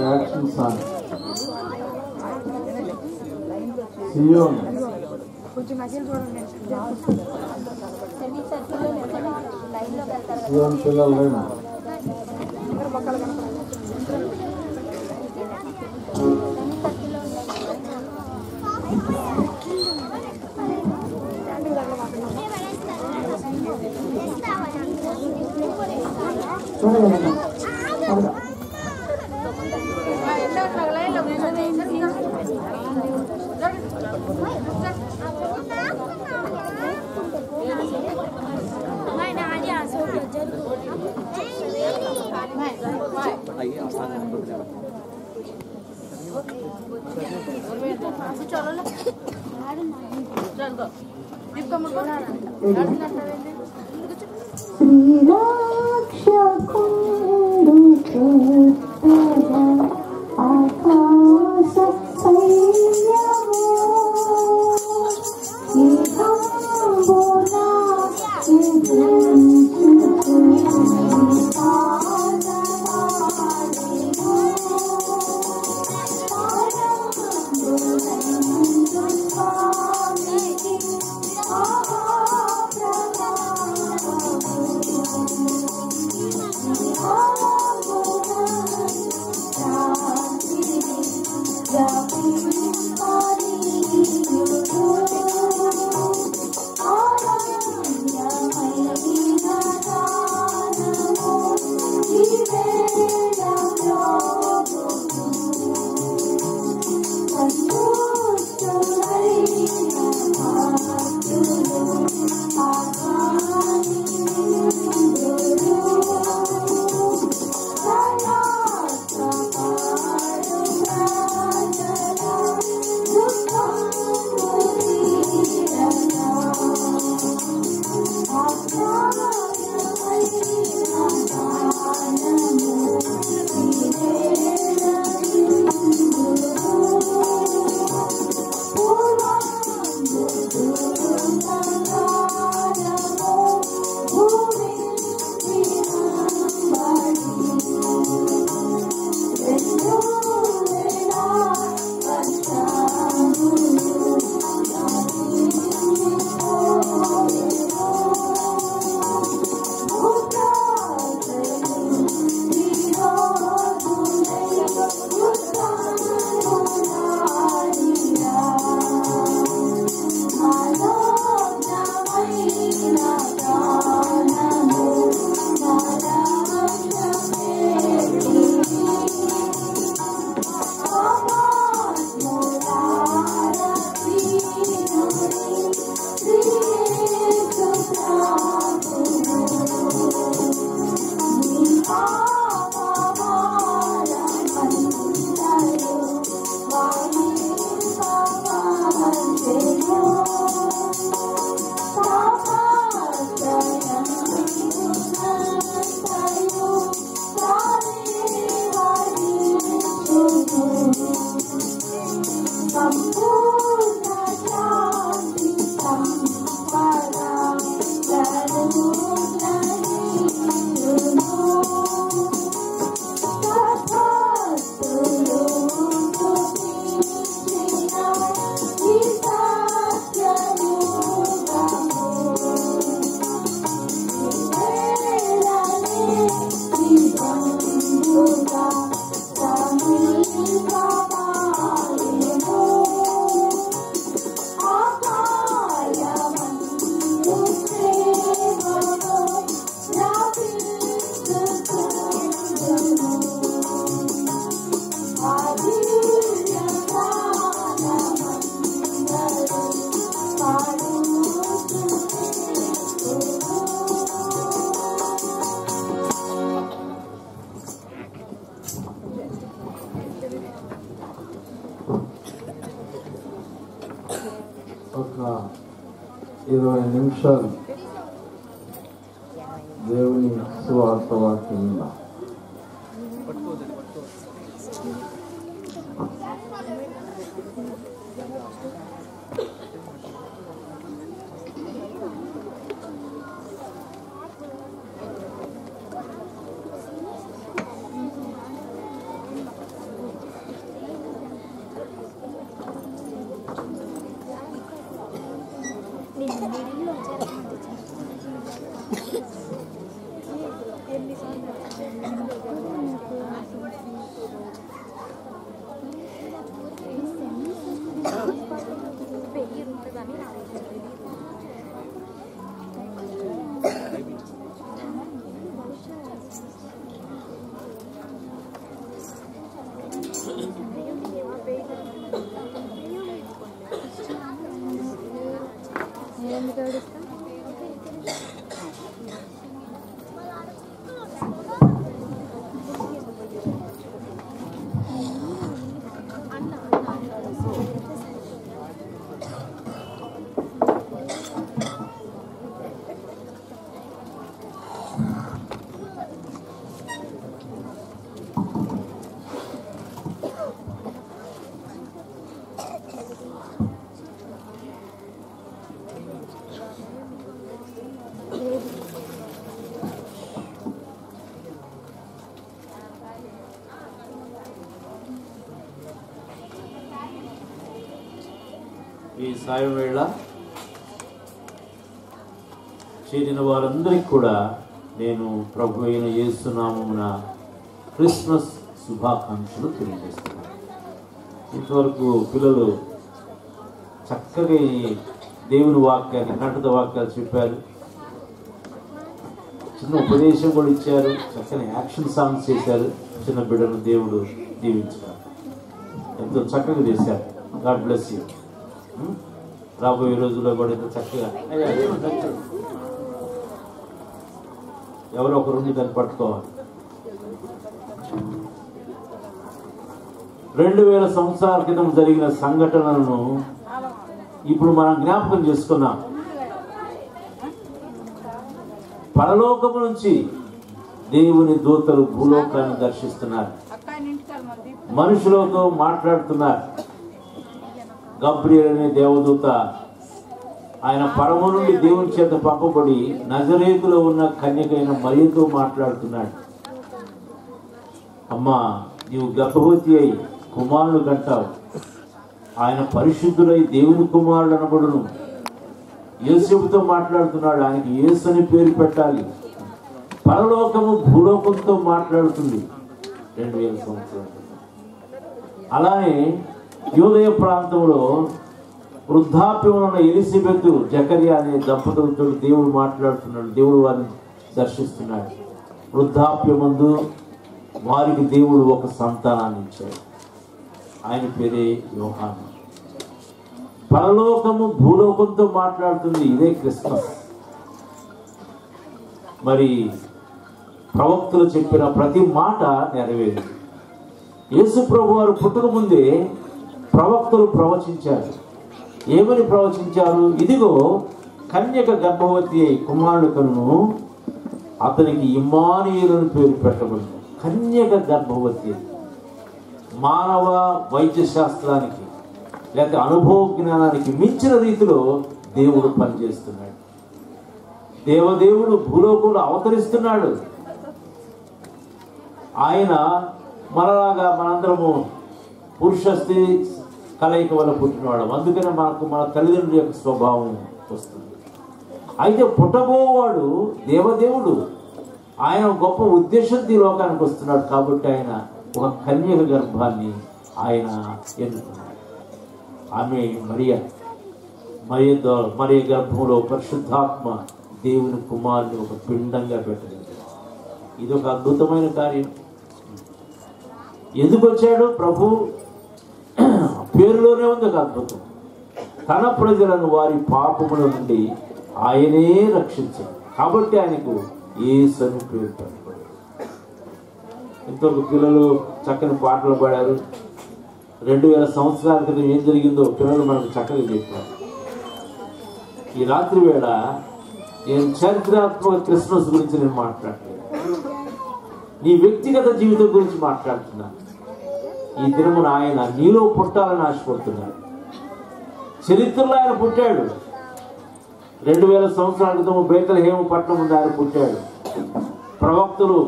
యాక్షన్ సాంగ్ సియోన్ కొంచెం మెసేజ్ చూడండి. సియోన్ పిల్లలు లేనా ఒక 20 నిమిషాలు దేవుని సువార్త వాక్యం విందాం. ఈ సాయం వేళ చేరిన వారందరికీ కూడా నేను ప్రభు అయిన యేసు నామమున క్రిస్మస్ శుభాకాంక్షలు తెలియజేస్తున్నాను. ఇంతవరకు పిల్లలు చక్కగా ఈ దేవుని వాక్యాన్ని కంఠత వాక్యాలు చెప్పారు, చిన్న ఉపదేశం కూడా ఇచ్చారు, చక్కని యాక్షన్ సాంగ్స్ చేశారు. చిన్న బిడ్డను దేవుడు దీవించారు, ఎంతో చక్కగా చేశారు. God bless you. రాబోయే రోజుల్లో కూడా ఇంత చక్కగా ఎవరో ఒక రెండు దాన్ని పట్టుకోవాలి. 2000 సంవత్సరాల క్రితం జరిగిన సంఘటనలను ఇప్పుడు మనం జ్ఞాపకం చేసుకున్నాం. పరలోకము నుంచి దేవుని దూతలు భూలోకాన్ని దర్శిస్తున్నారు, మనుషులతో మాట్లాడుతున్నారు. గబ్రియల్ అనే దేవదూత ఆయన పరమ నుండి దేవుని చేత పంపబడి నజరేతులో ఉన్న కన్యకైన మరియతో మాట్లాడుతున్నాడు. అమ్మా, నీవు గర్భవతి అయి కుమారుడు కంటావు, ఆయన పరిశుద్ధుడై దేవుని కుమారుడు అనబడును. యేసుతో మాట్లాడుతున్నాడు, ఆయనకి యేసు అని పేరు పెట్టాలి. పరలోకము భూలోకంతో మాట్లాడుతుంది 2000 సంవత్సరాలు. అలానే యూదయ ప్రాంతంలో వృద్ధాప్యంలో ఉన్న ఎలిజబెత్ జకరియా అనే దంపతులతో దేవుడు మాట్లాడుతున్నాడు, దేవుడు వారిని దర్శిస్తున్నాడు. వృద్ధాప్యమందు వారికి దేవుడు ఒక సంతానాన్ని ఇచ్చాడు, ఆయన పేరే యోహాను. పరలోకము భూలోకంతో మాట్లాడుతుంది, ఇదే క్రిస్మస్. మరి ప్రవక్తలు చెప్పిన ప్రతి మాట నెరవేరింది. యేసు ప్రభు వారు పుట్టక ముందే ప్రవక్తలు ప్రవచించారు. ఏమని ప్రవచించారు? ఇదిగో కన్యక గర్భవతి అయి కుమారుడు కనును, అతనికి ఇమ్మానుయేలు పేరు పెట్టబడింది. కన్యక గర్భవతి. మానవ వైద్య శాస్త్రానికి లేక అనుభవ జ్ఞానానికి మించిన రీతిలో దేవుడు పనిచేస్తున్నాడు. దేవదేవుడు భూలోకంలో అవతరిస్తున్నాడు. ఆయన మనలాగా మనందరము పురుష స్త్రీ కలయిక వల్ల పుట్టినవాడు, అందుకనే మనకు మన తల్లిదండ్రుల యొక్క స్వభావం వస్తుంది. అయితే పుట్టబోవాడు దేవదేవుడు, ఆయన గొప్ప ఉద్దేశంతో ఈ లోకానికి వస్తున్నాడు. కాబట్టి ఆయన ఒక కన్యక గర్భాన్ని ఆయన ఎన్నుకున్నాడు. ఆమె మరియ గర్భంలో పరిశుద్ధాత్మ దేవుని కుమారుని ఒక పిండంగా పెట్టలేదు. ఇది ఒక అద్భుతమైన కార్యం. ఎందుకు వచ్చాడు ప్రభు? పేరులోనే ఉంది ఒక అద్భుతం. తన ప్రజలను వారి పాపముల నుండి ఆయనే రక్షించాడు. కాబట్టి ఆయనకు యేసు అని పేరు పెట్టబడింది. ఇంతవరకు పిల్లలు చక్కని పాటలు పాడారు. 2000 సంవత్సరాల క్రితం ఏం జరిగిందో పిల్లలు మనకు చక్కగా చెప్పారు. ఈ రాత్రి వేళ నేను చారిత్రాత్మక క్రిస్మస్ గురించి నేను మాట్లాడలేదు, నీ వ్యక్తిగత జీవితం గురించి మాట్లాడుతున్నాను. ఈ దినమున ఆయన నీలో పుట్టాలని ఆశపడుతున్నాడు. చరిత్రలో ఆయన పుట్టాడు. 2000 సంవత్సరాల క్రితం బేతలహేము పట్టణం ముందు ఆయన పుట్టాడు. ప్రవక్తలు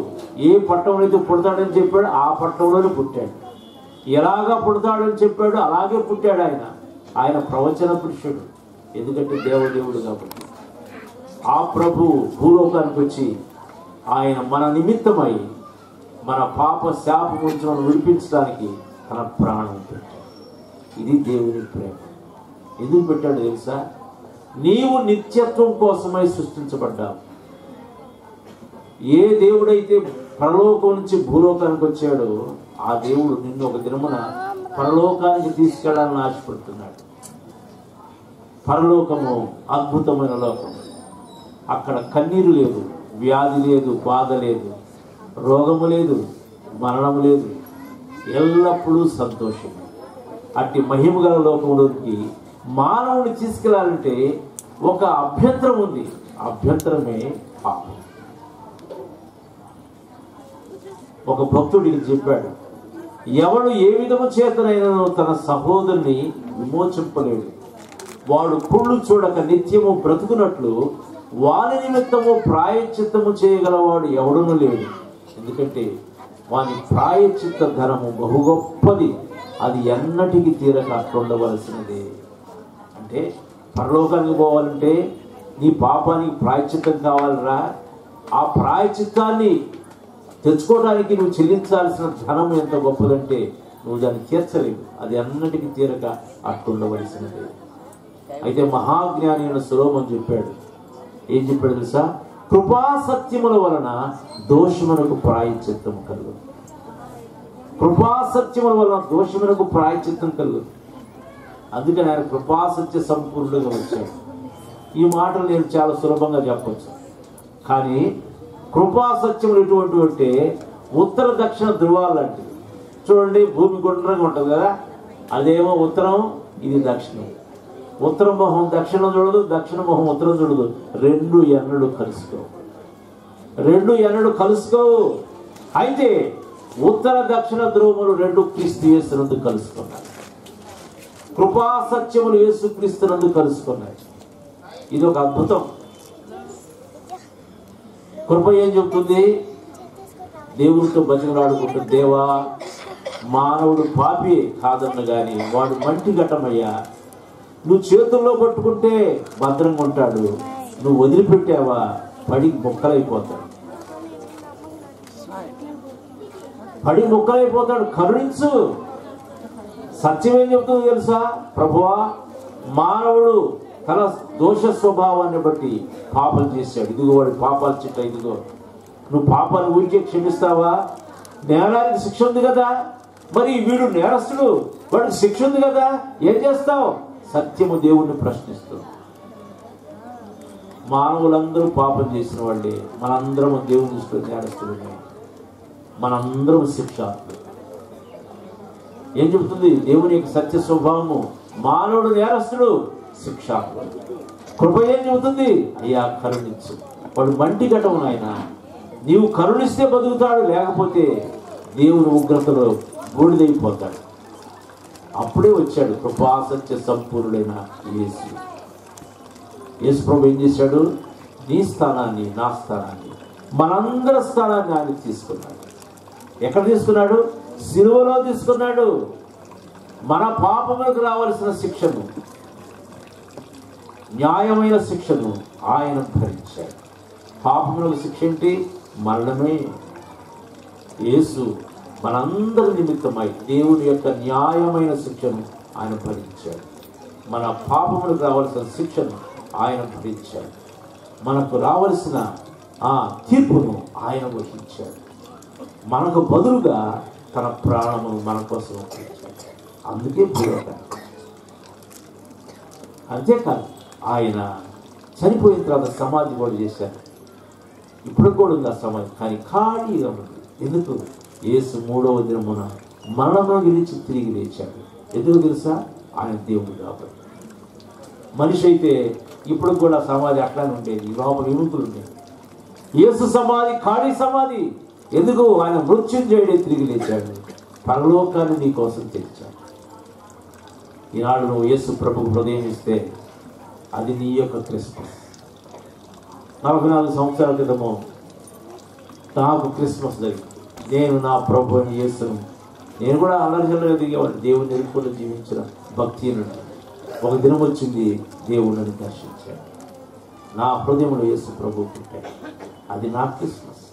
ఏ పట్టణంలో అయితే పుడతాడని చెప్పాడు ఆ పట్టణంలోనే పుట్టాడు. ఎలాగా పుడతాడని చెప్పాడు అలాగే పుట్టాడు. ఆయన ప్రవచన పురుషుడు, ఎందుకంటే దేవదేవుడు కాబట్టి. ఆ ప్రభు భూలోకానికి వచ్చి ఆయన మన నిమిత్తమై మన పాప శాపం నుంచి మనం విడిపించడానికి తన ప్రాణం పెట్టాడు. ఇది దేవుని ప్రేమ. ఎందుకు పెట్టాడు తెలుసా? నీవు నిత్యత్వం కోసమై సృష్టించబడ్డావు. ఏ దేవుడైతే పరలోకం నుంచి భూలోకానికి వచ్చాడో ఆ దేవుడు నిన్ను ఒక దినమున పరలోకానికి తీసుకెళ్లాలని ఆశపడుతున్నాడు. పరలోకము అద్భుతమైన లోకం. అక్కడ కన్నీరు లేదు, వ్యాధి లేదు, బాధ లేదు, రోగము లేదు, మరణము లేదు, ఎల్లప్పుడూ సంతోషం. అట్టి మహిమ గల లోకంలోకి మానవుని తీసుకెళ్లాలంటే ఒక అభ్యంతరం ఉంది. అభ్యంతరమే పాపం. ఒక భక్తుడికి చెప్పాడు, ఎవడు ఏ విధము చేతనైనా తన సహోదరుని విమోచింపలేడు. వాడు కుళ్ళు చూడక నిత్యము బ్రతుకున్నట్లు వాని నిమిత్తము ప్రాయశ్చిత్తము చేయగలవాడు ఎవడునూ లేడు. ఎందుకంటే వాని ప్రాయశ్చిత్త ధనము బహు గొప్పది, అది ఎన్నటికి తీరక అట్లుండవలసినదే. అంటే పరలోకానికి పోవాలంటే నీ పాపానికి ప్రాయశ్చిత్తం కావాలరా? ఆ ప్రాయశ్చిత్తాన్ని తెచ్చుకోవడానికి నువ్వు చెల్లించాల్సిన ధనం ఎంత గొప్పదంటే నువ్వు దాన్ని తీర్చలేవు. అది అన్నిటికీ తీరక అట్టుండవలసినదే. అయితే మహాజ్ఞాని అయిన సొలొమోను చెప్పాడు. ఏం చెప్పాడు తెలుసా? కృపాసత్యముల వలన దోషమునకు ప్రాయశ్చిత్తము కలుగు. కృపాసత్యముల వలన దోషమునకు ప్రాయశ్చిత్తం కలుగు. అందుకని ఆయన కృపాసత్య సంపూర్ణుడుగా వచ్చాడు. ఈ మాటలు నేను చాలా సులభంగా చెప్పచ్చు, కానీ కృపాసత్యములు ఎటువంటి అంటే ఉత్తర దక్షిణ ధృవాలు లాంటివి. చూడండి, భూమి గుండ్రంగా ఉంటుంది కదా, అదేమో ఉత్తరం, ఇది దక్షిణం. ఉత్తర మొహం దక్షిణం చూడదు, దక్షిణ మొహం ఉత్తరం చూడదు. రెండు ఎన్నడూ కలుసుకోవు. అయితే ఉత్తర దక్షిణ ధ్రువములు రెండు క్రీస్తు యేసునందు కలుసుకున్నాయి. కృపాసత్యములు యేసు క్రీస్తునందు కలుసుకున్నాయి. ఇది ఒక అద్భుతం. కృప ఏం చెప్తుంది? దేవుడితో బతిమలాడుకుంటుంది, దేవా మానవుడు పాపి కాదన్న గాని వాడు మంటి ఘటమయ్యా, నువ్వు చేతుల్లో పట్టుకుంటే భద్రంగా ఉంటాడు, నువ్వు వదిలిపెట్టావా పడి ముక్కలైపోతాడు, కరుణించు. సత్యం ఏం చెప్తుందో తెలుసా? ప్రభువా, మానవుడు తన దోష స్వభావాన్ని బట్టి పాపం చేశాడు, ఇదిగో వాడి పాపాలు చిట్ట, ఇదిగో నువ్వు పాపాలు ఊరికే క్షమిస్తావా? నేరానికి శిక్ష ఉంది కదా, మరి వీడు నేరస్తుడు, వాడికి శిక్ష ఉంది కదా, ఏం చేస్తావు? సత్యము దేవుణ్ణి ప్రశ్నిస్తుంది. మానవులందరూ పాపం చేసిన వాళ్ళే, మనందరం దేవుని దృష్టిలో నేరస్తులు, మనందరం శిక్షార్హులు. ఏం చెబుతుంది దేవుని యొక్క సత్య స్వభావము? మానవుడు నేరస్తుడు, శిక్షార్హుడు. కృప ఏం చెబుతుంది? అయ్యా కరుణించు, వాడు మంటి ఘటము నాయన, నీవు కరుణిస్తే బతుకుతాడు, లేకపోతే దేవుని ఉగ్రతలో బూడిదైపోతాడు. అప్పుడే వచ్చాడు కృపాసత్య సంపూర్ణుడైన యేసు. యేసు ప్రభు ఏం చేశాడు? నీ స్థానాన్ని, నా స్థానాన్ని, మనందరి స్థానాన్ని ఆయన తీసుకున్నాడు. ఎక్కడ తీసుకున్నాడు? సిలువలో తీసుకున్నాడు. మన పాపములకు రావాల్సిన శిక్షను, న్యాయమైన శిక్షను ఆయన భరించాడు. పాపములకు శిక్ష ఏంటి? మరణమే. యేసు మనందరి నిమిత్తమై దేవుని యొక్క న్యాయమైన శిక్షను ఆయన భరించాడు. మన పాపములకు రావాల్సిన శిక్షను ఆయన భరించాడు. మనకు రావలసిన ఆ తీర్పును ఆయన వహించాడు. మనకు బదులుగా తన ప్రాణమును మన కోసం వహించాడు. అందుకే భూలోకానికి. అంతేకాదు, ఆయన చనిపోయిన తర్వాత సమాధి కూడా చేశారు. ఇప్పుడు కూడా ఉంది ఆ సమాధి, కానీ ఖాళీగా ఉంది. ఎందుకు? యేసు 3వ దినమున మరణమును గెలిచి తిరిగి లేచాడు. ఎందుకు తెలుసా? ఆయన దేవుడు కాబట్టి. మనిషి అయితే ఇప్పుడు కూడా సమాధి అట్లానే ఉండేది, లోపల ఎముకలు ఉండేది. యేసు సమాధి ఖాళీ సమాధి. ఎందుకు? ఆయన మృత్యుంజయుడే తిరిగి లేచాడు, పరలోకాన్ని నీ కోసం తెచ్చాడు. ఈనాడు నువ్వు యేసు ప్రభుకు హృదయం ఇస్తే అది నీ యొక్క క్రిస్మస్. 44 సంవత్సరాల క్రితము నాకు క్రిస్మస్ జరిగింది. నేను నా ప్రభు అని యేసును నేను కూడా అల్లరిచల్లగా దిగేవాడిని. దేవుని ఎరుపులో జీవించిన భక్తినుడు. ఒక దినం వచ్చింది, దేవుడిని దర్శించాడు. నా హృదయంలో యేసు ప్రభు పుట్టాడు. అది నా క్రిస్మస్.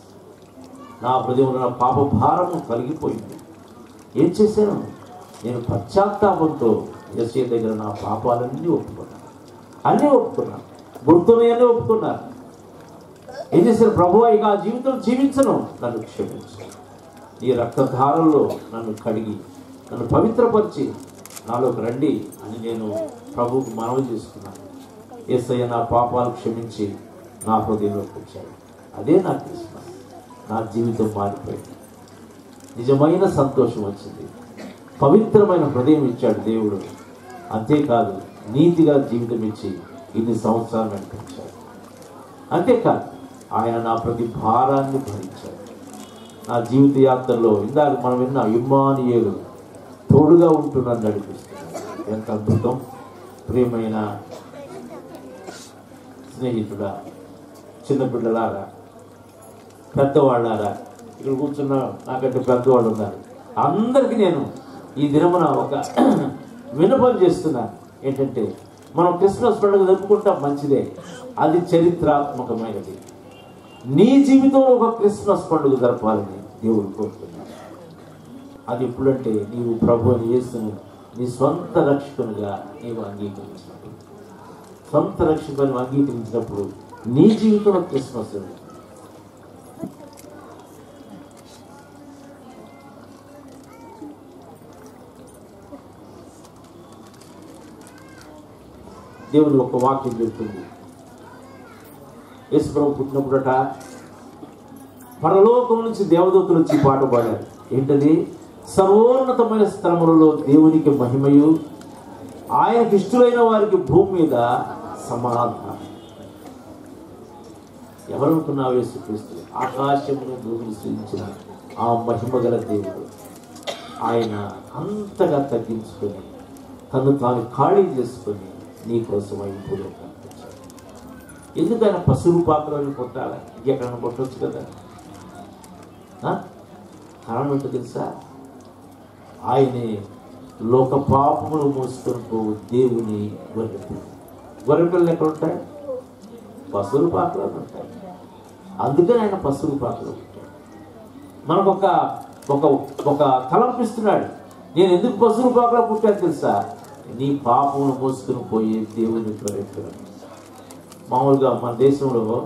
నా హృదయంలో నా పాప భారము కలిగిపోయింది. ఏం చేశాను? నేను పశ్చాత్తాపంతో యేసు దగ్గర నా పాపాలన్నీ ఒప్పుకున్నాను. అన్నీ ఒప్పుకున్నాను, గుర్తునయన్నీ ఒప్పుకున్నాను. ఏం చేశాను? ప్రభువా, ఇక ఆ జీవితం జీవించను, నన్ను క్షమించు. ఈ రక్తధారంలో నన్ను కడిగి నన్ను పవిత్రపరిచి నాలోకి రండి అని నేను ప్రభువుకు మనవి చేసుకున్నాను. యేసయ్య నా పాపాలు క్షమించి నా హృదయంలోకి వచ్చాడు. అదే నా క్రిస్మస్. నా జీవితం మారిపోయింది. నిజమైన సంతోషం వచ్చింది. పవిత్రమైన హృదయం ఇచ్చాడు దేవుడు. అంతేకాదు, నీతిగా జీవితం ఇచ్చి ఇన్ని సంవత్సరాలు నడిపించాడు. అంతేకాదు, ఆయన నా ప్రతి భారాన్ని భరించాడు. నా జీవిత యాత్రలో ఇందాక మనం విన్న ఇమ్మానుయేలు తోడుగా ఉంటున్నాను, నడిపిస్తున్నాడు. ఎంత అద్భుతం! ప్రియమైన స్నేహితుడా, చిన్నపిల్లలారా, పెద్దవాళ్ళారా, ఇక్కడ కూర్చున్న నాకంటే పెద్దవాళ్ళు ఉన్నారు. అందరికీ నేను ఈ దినమున ఒక విన్నపం చేస్తున్నాను. ఏంటంటే, మనం క్రిస్మస్ పండుగ జరుపుకుంటాం, మంచిదే. అది చరిత్రాత్మకమైనది. నీ జీవితంలో ఒక క్రిస్మస్ పండుగ జరపాలని దేవుడు కోరుతున్నాడు. అది ఎప్పుడంటే నీవు ప్రభు అని యేసుని నీ సొంత రక్షకునిగా నీవు అంగీకరించినప్పుడు. సొంత రక్షకుని అంగీకరించినప్పుడు నీ జీవితంలో క్రిస్మస్ ఉంది. దేవుని ఒక వాక్యం చెప్తుంది. యేసు ప్రభు పుట్టినప్పుడట పరలోకం నుంచి దేవదూతలు వచ్చి పాట పాడారు. ఏంటది? సర్వోన్నతమైన స్థలములలో దేవునికి మహిమయు, ఆయనకి ఇష్టమైన వారికి భూమి మీద సమాధానం. ఎవరనుకున్నావు? యేసుక్రీస్తు ఆకాశమును భూమిని సృజించిన ఆ మహిమ గల దేవుడు. ఆయన అంతగా తగ్గించుకొని తను తాను ఖాళీ చేసుకొని నీ కోసం ఆయన పూజలు కనిపించాడు. ఎందుకు ఆయన పశువు పాత్రలను కొట్టాలి? ఇంకెక్కడైనా కొట్టవచ్చు కదా. కారణం ఏంటో తెలుసా? ఆయనే లోక పాపములు మోసుకొని పోవు దేవుని గొర్రెపిల్ల. గొర్రెపిల్లలు ఎక్కడ ఉంటాయి? పశువుల పాత్రలు ఉంటాయి. అందుకని ఆయన పశువుల పాత్రలు ఉంటాడు. మనకు ఒక తలంపిస్తున్నాడు. నేను ఎందుకు పశువుల పాత్రలో పుట్టాను తెలుసా? నీ పాపమును మోసుకొని పోయే దేవుని గొర్రెపిల్ల. మామూలుగా మన దేశంలో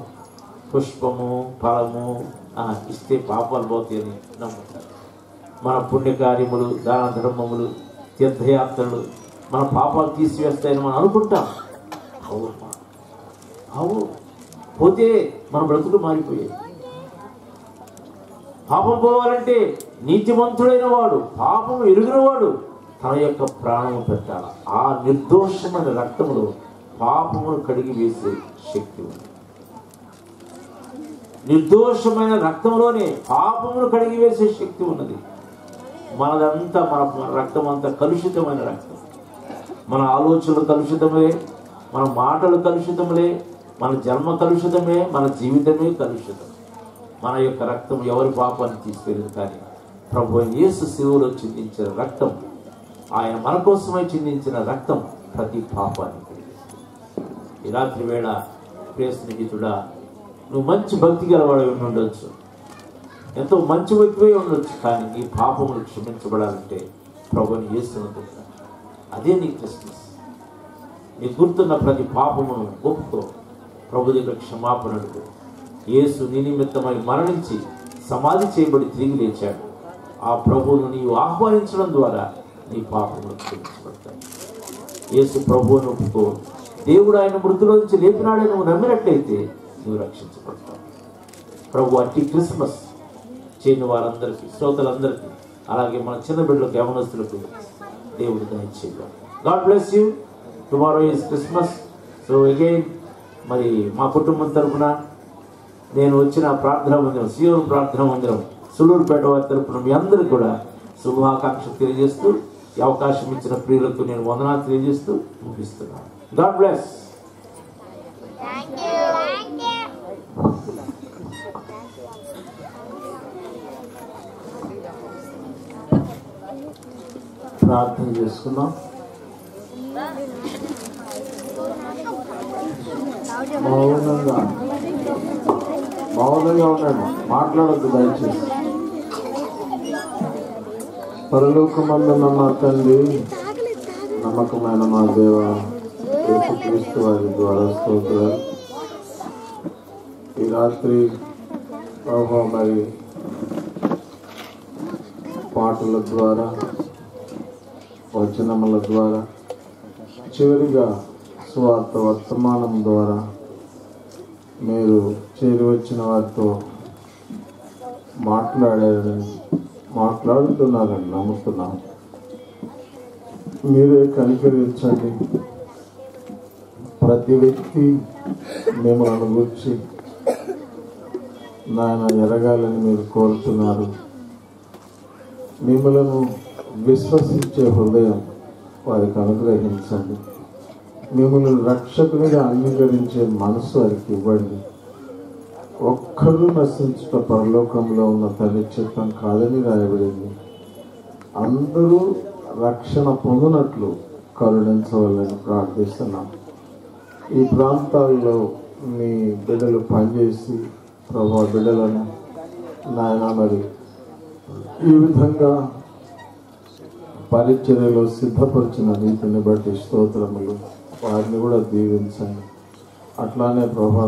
పుష్పము ఫలము ఇస్తే పాపాలు పోతాయని నమ్ముతారు. మన పుణ్యకార్యములు, దాన ధర్మములు, తీర్థయాత్రలు మన పాపాలు తీసివేస్తాయని మనం అనుకుంటాం. అవు పోతే మన బ్రతుకు మారిపోయాయి. పాపం పోవాలంటే నీతిమంతుడైన వాడు, పాపం ఎరిగిన వాడు తన యొక్క ప్రాణము పెట్టాలి. ఆ నిర్దోషమైన రక్తములో పాపమును కడిగి వేసే శక్తి ఉంది. నిర్దోషమైన రక్తంలోనే పాపమును కడిగి వేసే శక్తి ఉన్నది. మనదంతా మన రక్తం అంతా కలుషితమైన రక్తం. మన ఆలోచనలు కలుషితమే, మన మాటలు కలుషితములే, మన జన్మ కలుషితమే, మన జీవితమే కలుషితం. మన యొక్క రక్తం ఎవరి పాపాన్ని తీసుకెళ్ళదు. కానీ ప్రభు యేసు శిలువలో చిందించిన రక్తం, ఆయన మన కోసమై చిందించిన రక్తం ప్రతి పాపాన్ని కలిగిస్తుంది. ఈ రాత్రి వేళ ప్రియ స్నేహితుడా, నువ్వు మంచి భక్తి గలవాడు ఉండొచ్చు, ఎంతో మంచి వ్యక్తివై ఉండొచ్చు. కానీ నీ పాపములు క్షమించబడాలంటే ప్రభుని యేసును అదే నీ క్రిస్మస్. నీ గుర్తున్న ప్రతి పాపమును ఒప్పుకో, ప్రభు దగ్గర క్షమాపణ అడుగు. యేసు నీ నిమిత్తమై మరణించి సమాధి చేయబడి తిరిగి లేచాడు. ఆ ప్రభువును నీవు ఆహ్వానించడం ద్వారా నీ పాపములు క్షమించబడతాయి. యేసు ప్రభువును ఒప్పుకో. దేవుడు ఆయన మృతుల నుంచి లేపినాడని నువ్వు నమ్మినట్లయితే నువ్వు రక్షించబడతావు. ప్రభు అట్టి క్రిస్మస్ చేయని వారందరికీ, శ్రోతలందరికీ, అలాగే మన చిన్న బిడ్డలకు, యవనస్తులకు దేవుడు దయచేయగా. God bless you. Tomorrow is Christmas. So again మరి మా కుటుంబం తరఫున నేను వచ్చిన ప్రార్థన మందిరం, సియోన్ ప్రార్థన మందిరం సులూరుపేట వారి తరఫున మీ అందరికీ కూడా శుభాకాంక్షలు తెలియజేస్తూ, ఈ అవకాశం ఇచ్చిన ప్రియులకు నేను వందనాలు తెలియజేస్తూ ముగిస్తున్నాను. God bless. ప్రార్థన చేసుకున్నాం. మౌనంగా ఉండండి, మాట్లాడొద్దు దయచేసి. పరలోకమందున్న మా తండ్రి, నమ్మకమైన మా దేవ యేసుక్రీస్తు వారి ద్వారా స్తోత్రాలు. ఈ రాత్రి ప్రభు మరి పాటల ద్వారా, వచనముల ద్వారా, చివరిగా స్వార్థ వర్తమానం ద్వారా మీరు చేరి వచ్చిన వారితో మాట్లాడుతున్నారని నమ్ముతున్నాం. మీరే కనికరించండి. ప్రతి వ్యక్తి మిమ్మల్ని గురించి నాయన ఎరగాలని మీరు కోరుతున్నారు. మిమ్మలను విశ్వసించే హృదయం వారికి అనుగ్రహించండి. మిమ్మల్ని రక్షకునిగా అంగీకరించే మనసు వారికి ఇవ్వండి. ఒక్కరూ నశించుట పరలోకంలో ఉన్న తల్లి చిత్తం కాదని రాయబడింది. అందరూ రక్షణ పొందినట్లు కరుణించవాలని ప్రార్థిస్తున్నాం. ఈ ప్రాంతాల్లో మీ బిడ్డలు పనిచేసి ప్రభు బిడ్డలను నాయన మరి ఈ విధంగా పరిచర్యలో సిద్ధపరిచిన రీతిని బట్టి స్తోత్రములు. వారిని కూడా దీవించండి. అట్లానే ప్రభా